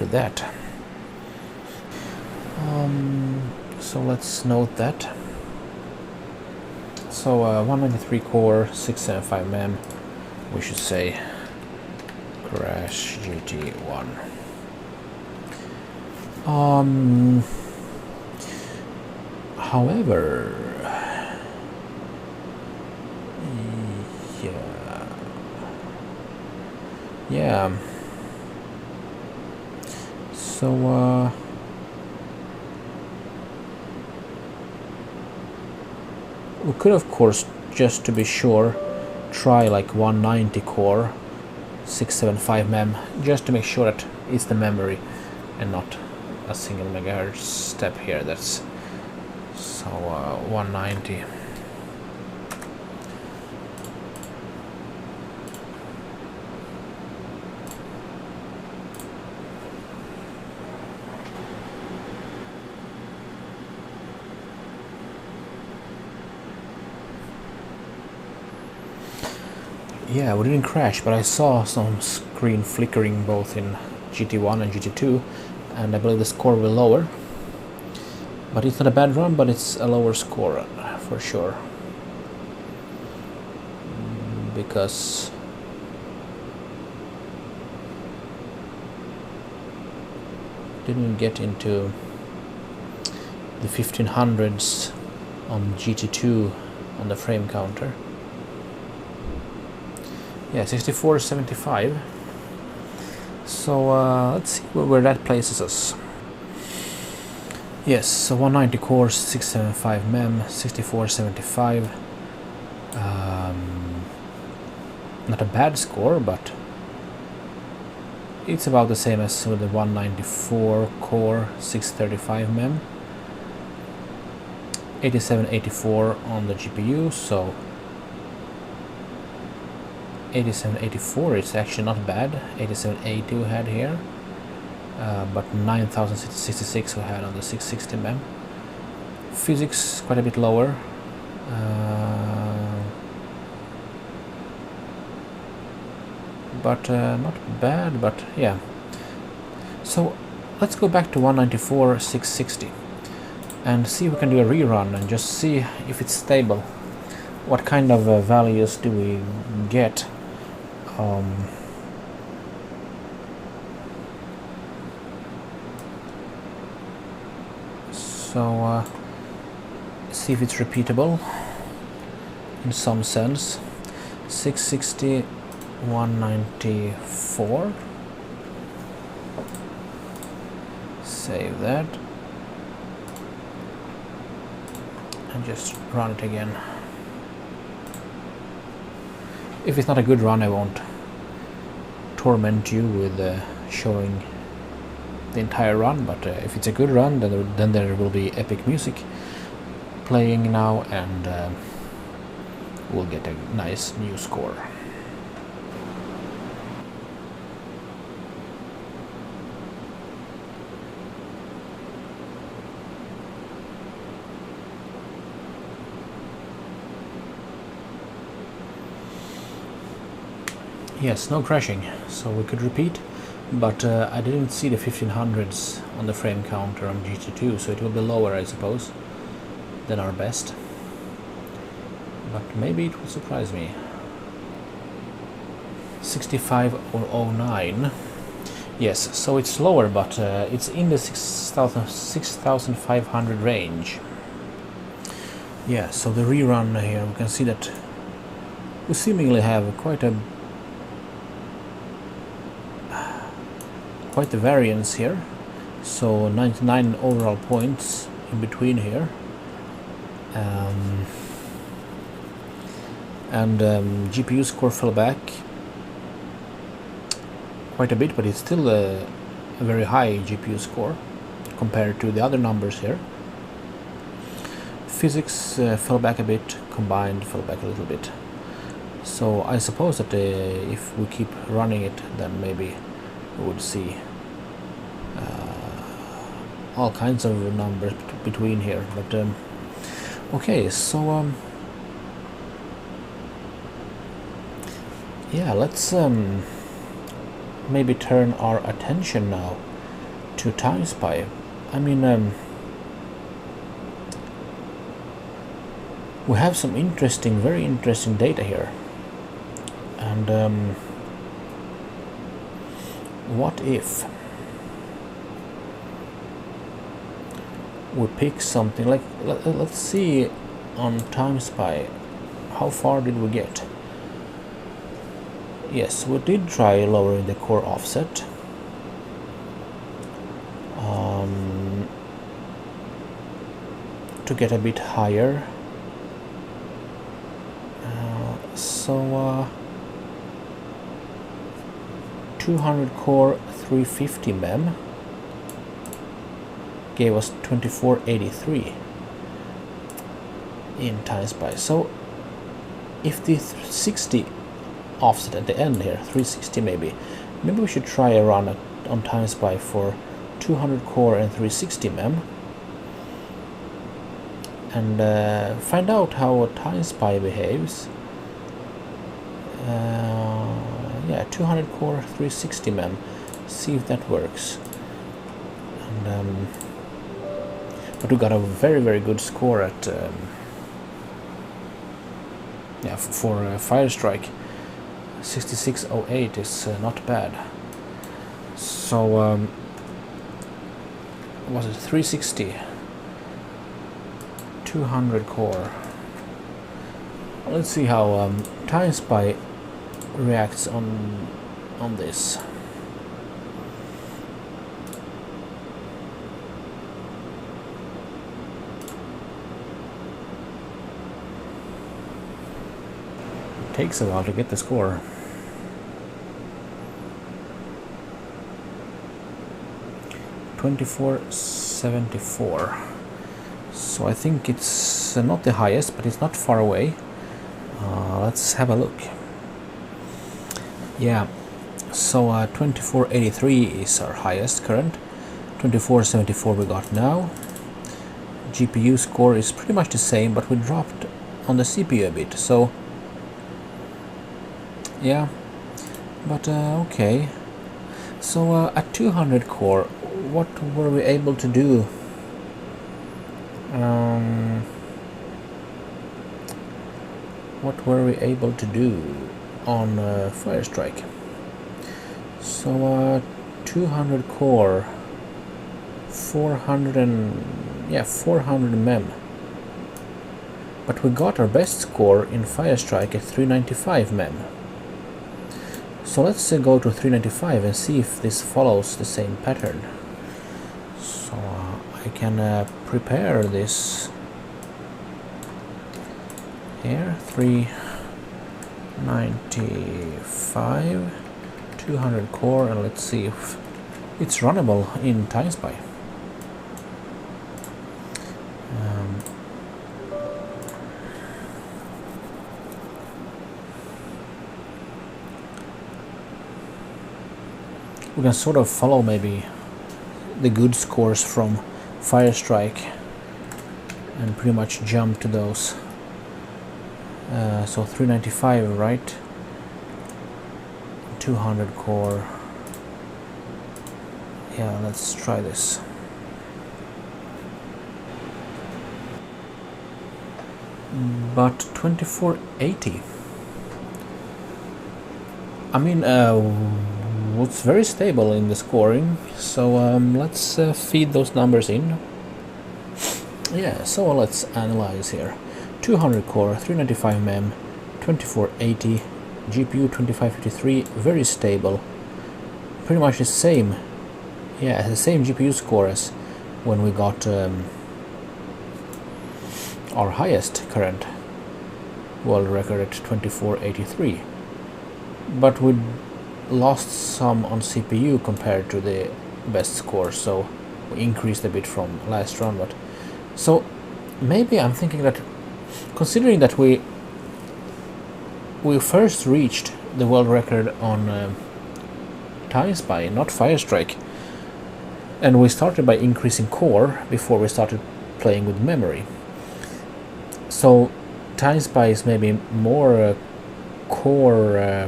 that. So let's note that. So 193 core, 675 mem, we should say crash GT1. However, yeah. So we could of course, just to be sure, try like 190 core 675 mem, just to make sure that it's the memory and not a single megahertz step here. That's so 190. Yeah, we didn't crash, but I saw some screen flickering both in GT1 and GT2, and I believe the score will lower. But it's not a bad run, but it's a lower score for sure. Because didn't get into the 1500s on GT2 on the frame counter. Yeah, 6475. So let's see where that places us. Yes, so 190 cores, 675 mem, 6475. Not a bad score, but it's about the same as with the 194 core, 635 mem. 8784 on the GPU, so 8784 is actually not bad. 8780 we had here, but 9066 we had on the 660 mem. Physics quite a bit lower. But not bad, but yeah. So let's go back to 194 660 and see if we can do a rerun and just see if it's stable. What kind of values do we get? So see if it's repeatable in some sense. 660, 194. Save that and just run it again. If it's not a good run, I won't torment you with showing the entire run, but if it's a good run, then there will be epic music playing now, and we'll get a nice new score. Yes, no crashing, so we could repeat, but I didn't see the 1500s on the frame counter on GT2, so it will be lower, I suppose, than our best. But maybe it will surprise me. 6509. Yes, so it's lower, but it's in the 6500 range. Yeah, so the rerun here, we can see that we seemingly have quite the variance here, so 99 overall points in between here, and GPU score fell back quite a bit, but it's still a very high GPU score compared to the other numbers here. Physics fell back a bit, combined fell back a little bit, so I suppose that if we keep running it, then maybe we would see all kinds of numbers between here, but okay, so yeah, let's maybe turn our attention now to TimeSpy. I mean, we have some very interesting data here, and what if we pick something like, let's see on TimeSpy, how far did we get? Yes, we did try lowering the core offset. To get a bit higher. So 200 core 350 mem gave us 2483 in TimeSpy. So if the 60 offset at the end here, 360 maybe we should try a run on TimeSpy for 200 core and 360 mem and find out how TimeSpy behaves. Yeah, 200 core 360 mem, see if that works. And but we got a very good score at yeah, for Firestrike. 6608 is not bad. So was it 360, 200 core? Let's see how TimeSpy reacts on this. It takes a while to get the score. $24.74. So I think it's not the highest, but it's not far away. Let's have a look. Yeah, so 24.83 is our highest current. 24.74 we got now. GPU score is pretty much the same, but we dropped on the CPU a bit. So yeah, but okay. So at 200 core, what were we able to do? What were we able to do on Firestrike? So 200 core, 400 mem. But we got our best score in Firestrike at 395 mem. So let's go to 395 and see if this follows the same pattern. So I can prepare this here. 395, 200 core, and let's see if it's runnable in TimeSpy. We can sort of follow maybe the good scores from Firestrike and pretty much jump to those. So 395, right? 200 core. Yeah, let's try this. But 2480. I mean, it's very stable in the scoring. So let's feed those numbers in. Yeah, so let's analyze here. 200 core, 395 mem, 2480, GPU 2553, very stable. Pretty much the same. Yeah, the same GPU score as when we got our highest current world record at 2483. But we lost some on CPU compared to the best score, so we increased a bit from last round. But so maybe I'm thinking that, considering that we first reached the world record on TimeSpy, not Firestrike, and we started by increasing core before we started playing with memory. So TimeSpy is maybe more core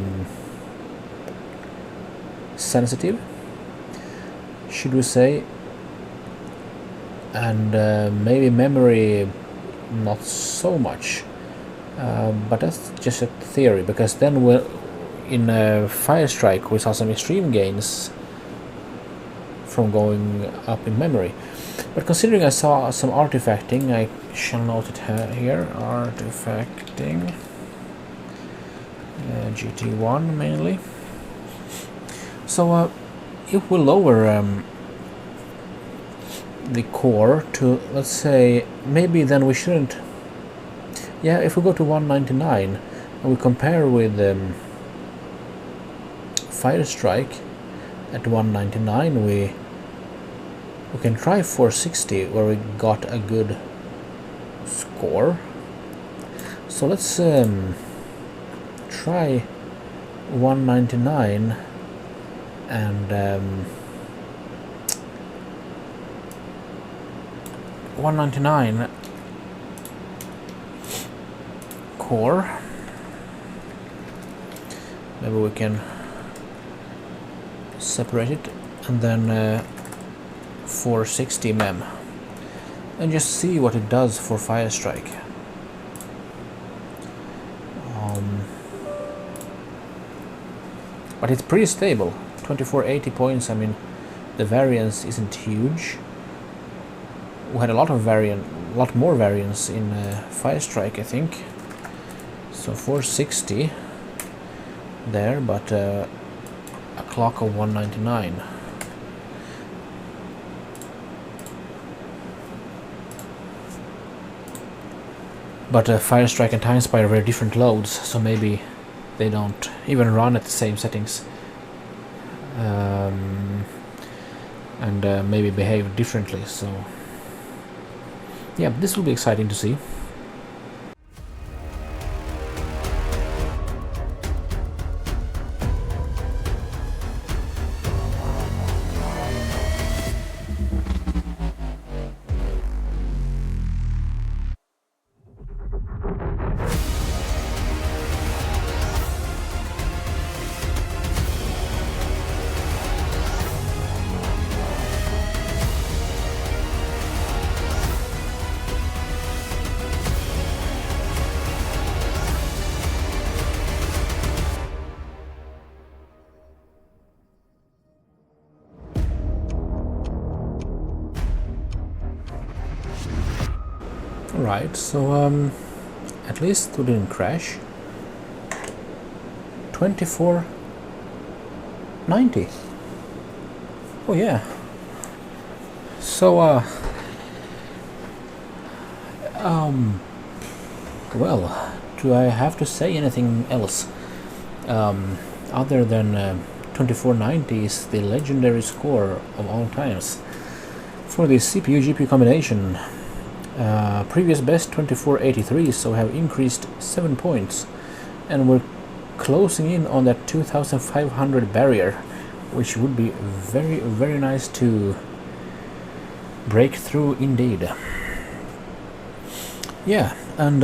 sensitive, should we say, and maybe memory not so much, but that's just a theory, because then in Firestrike we saw some extreme gains from going up in memory. But considering I saw some artifacting, I shall note it here, artifacting, GT1 mainly. So if we lower the core to, let's say, maybe then we shouldn't. Yeah, if we go to 199 and we compare with Firestrike at 199, we can try 460 where we got a good score. So let's try 199 and 199 core. Maybe we can separate it, and then 460 mem, and just see what it does for Firestrike. But it's pretty stable. 2480 points. I mean, the variance isn't huge. We had a lot more variance in Firestrike, I think. So 460 there, but a clock of 199. But Firestrike and Timespy are very different loads, so maybe they don't even run at the same settings. And maybe behave differently, so yeah, this will be exciting to see. Right, so at least we didn't crash. 2490. Oh yeah. So well, do I have to say anything else other than 2490 is the legendary score of all times for the CPU GPU combination. Previous best 2483, so have increased 7 points, and we're closing in on that 2500 barrier, which would be very, very nice to break through indeed. Yeah, and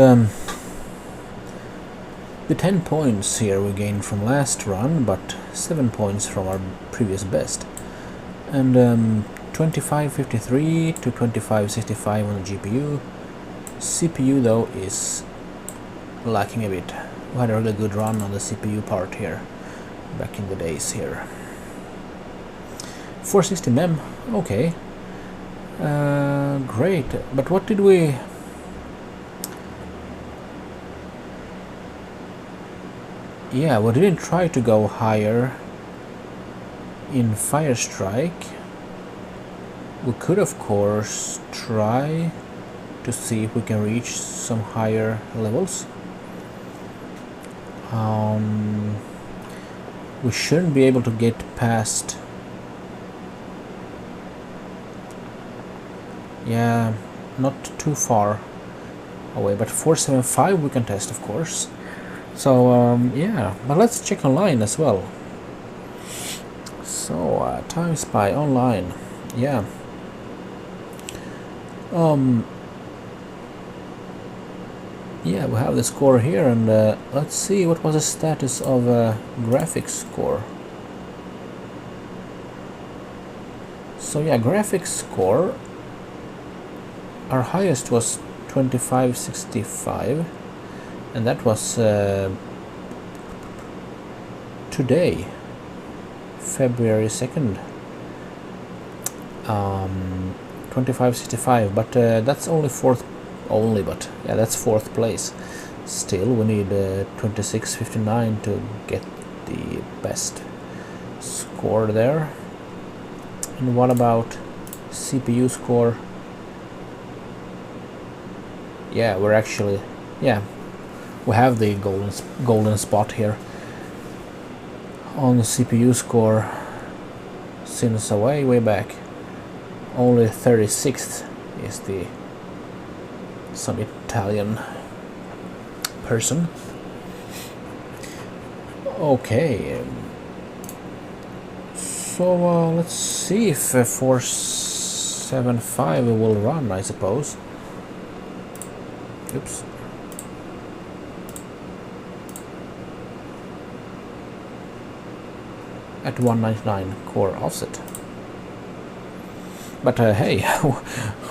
the 10 points here we gained from last run, but 7 points from our previous best, and 2553 to 2565 on the GPU. CPU though is lacking a bit. We had a really good run on the CPU part here back in the days here. 460 mem, okay, great, but what did we... Yeah, we didn't try to go higher in Firestrike. We could of course try to see if we can reach some higher levels. We shouldn't be able to get past... Yeah, not too far away, but 475 we can test of course. So yeah, but let's check online as well. So Timespy online, yeah. Yeah, we have the score here, and let's see what was the status of graphics score. So yeah, graphics score, our highest was 2565, and that was today, February 2nd. 2565, but that's only that's fourth place. Still, we need 2659 to get the best score there. And what about CPU score? Yeah, we're actually, yeah, we have the golden spot here on the CPU score since way back. Only 36th is some Italian person. Okay, so let's see if 475 will run, I suppose. Oops. At 199 core offset. But hey,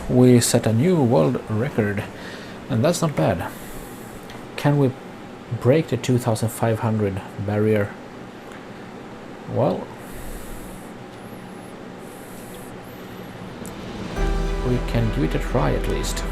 we set a new world record, and that's not bad. Can we break the 2500 barrier? Well, we can give it a try at least.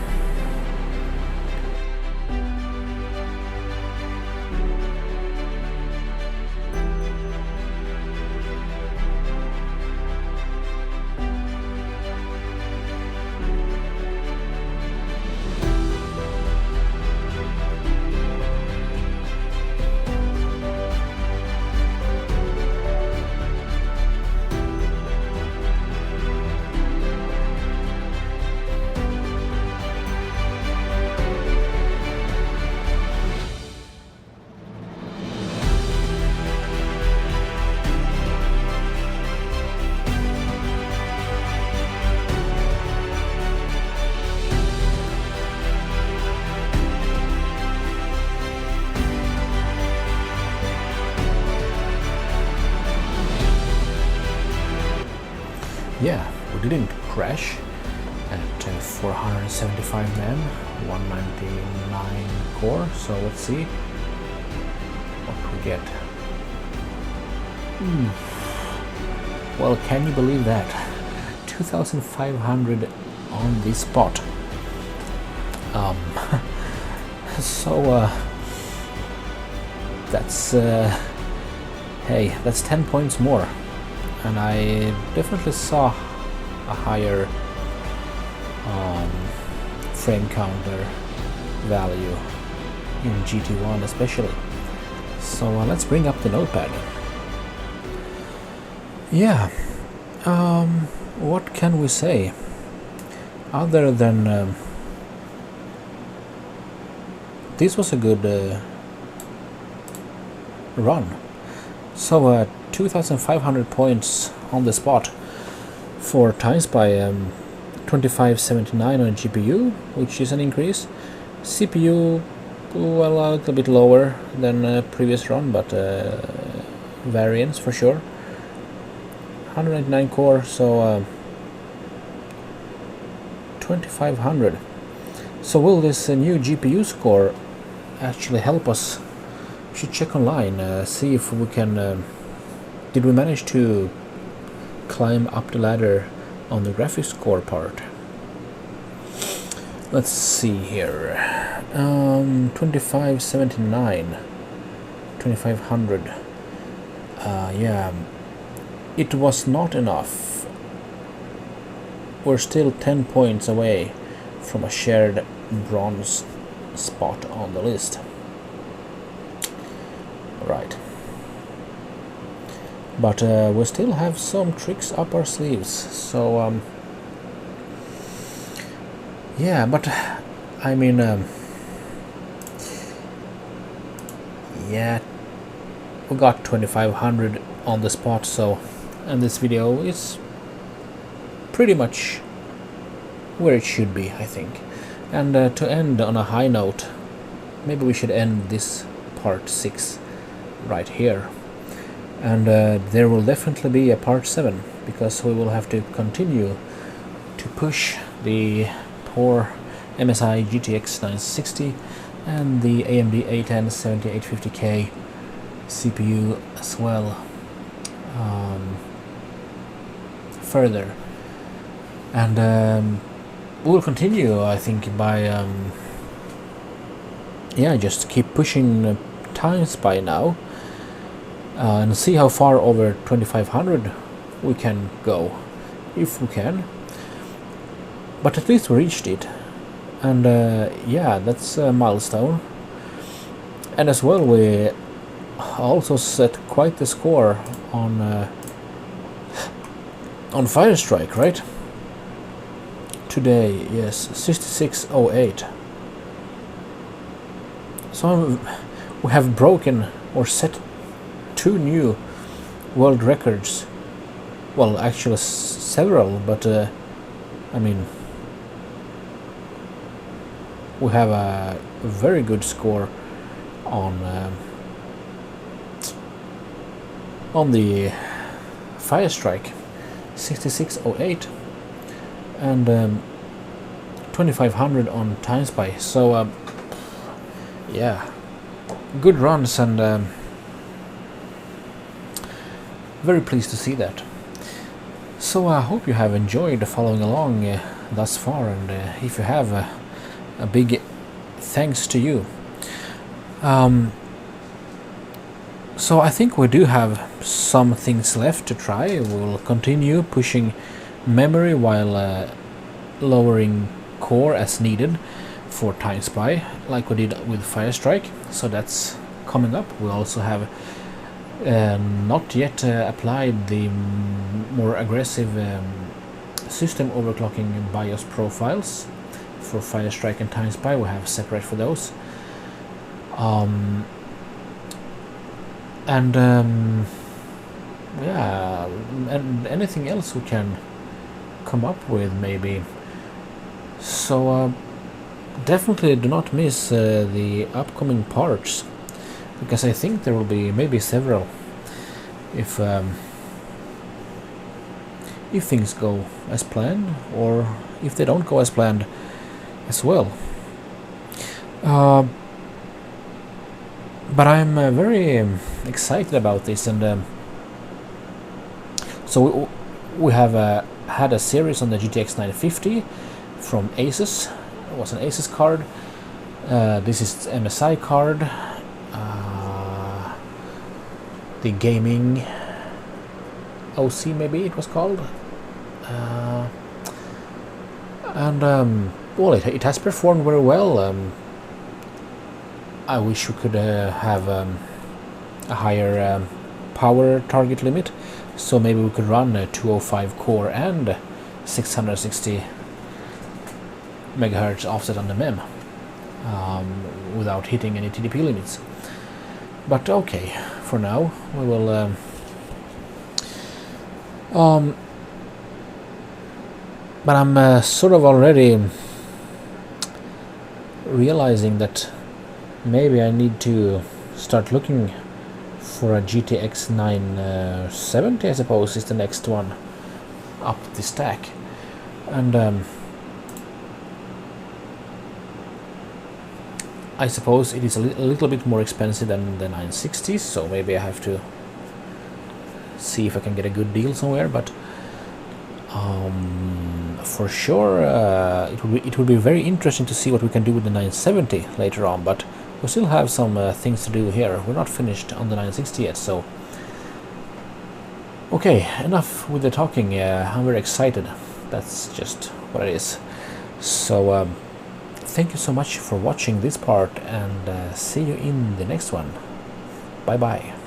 yeah, we didn't crash at 475 men, 199 core. So let's see what we get. Well, can you believe that? 2,500 on the spot. So that's hey, that's 10 points more, and I definitely saw a higher frame counter value in GT1 especially. So let's bring up the notepad. Yeah, what can we say other than this was a good run. So 2,500 points on the spot for times by 2579 on GPU, which is an increase. CPU, well, a little bit lower than previous run, but variance for sure. 199 core, so 2500. So will this new GPU score actually help us? We should check online, see if we can did we manage to climb up the ladder on the graphics core part. Let's see here. 2579, 2500. Yeah, it was not enough. We're still 10 points away from a shared bronze spot on the list. Right. But we still have some tricks up our sleeves. So yeah, but I mean yeah, we got 2500 on the spot, so, and this video is pretty much where it should be, I think. And to end on a high note, maybe we should end this part 6 right here, and there will definitely be a part 7, because we will have to continue to push the poor MSI GTX 960 and the AMD A10 7850K CPU as well further, and we'll continue, I think, by yeah, just keep pushing times by now and see how far over 2500 we can go, if we can. But at least we reached it, and yeah, that's a milestone. And as well, we also set quite the score on Firestrike, right? Today, yes, 6608. So we have broken or set 2 new world records. Well, actually several, but I mean, we have a very good score on the Firestrike, 6608, and 2500 on Time Spy. So yeah, good runs, and very pleased to see that. So I hope you have enjoyed following along thus far, and if you have, a big thanks to you. So I think we do have some things left to try. We'll continue pushing memory while lowering core as needed for Time Spy, like we did with Firestrike. So that's coming up. We also have not yet applied the more aggressive system overclocking BIOS profiles for Firestrike and Time Spy. We have separate for those. And yeah, and anything else we can come up with, maybe. So definitely do not miss the upcoming parts, because I think there will be maybe several, if if things go as planned, or if they don't go as planned as well. But I'm very excited about this, and so we have had a series on the GTX 950 from Asus. It was an Asus card. This is MSI card. The gaming OC, maybe it was called. Well, it has performed very well. I wish we could have a higher power target limit, so maybe we could run a 205 core and 660 megahertz offset on the MEM without hitting any TDP limits. But okay, for now we will but I'm sort of already realizing that maybe I need to start looking for a GTX 970, I suppose, is the next one up the stack. And I suppose it is a little bit more expensive than the 960s, so maybe I have to see if I can get a good deal somewhere. But for sure it would be very interesting to see what we can do with the 970 later on, but we still have some things to do here. We're not finished on the 960 yet, so okay, enough with the talking. I'm very excited, that's just what it is. So thank you so much for watching this part, and see you in the next one. Bye bye.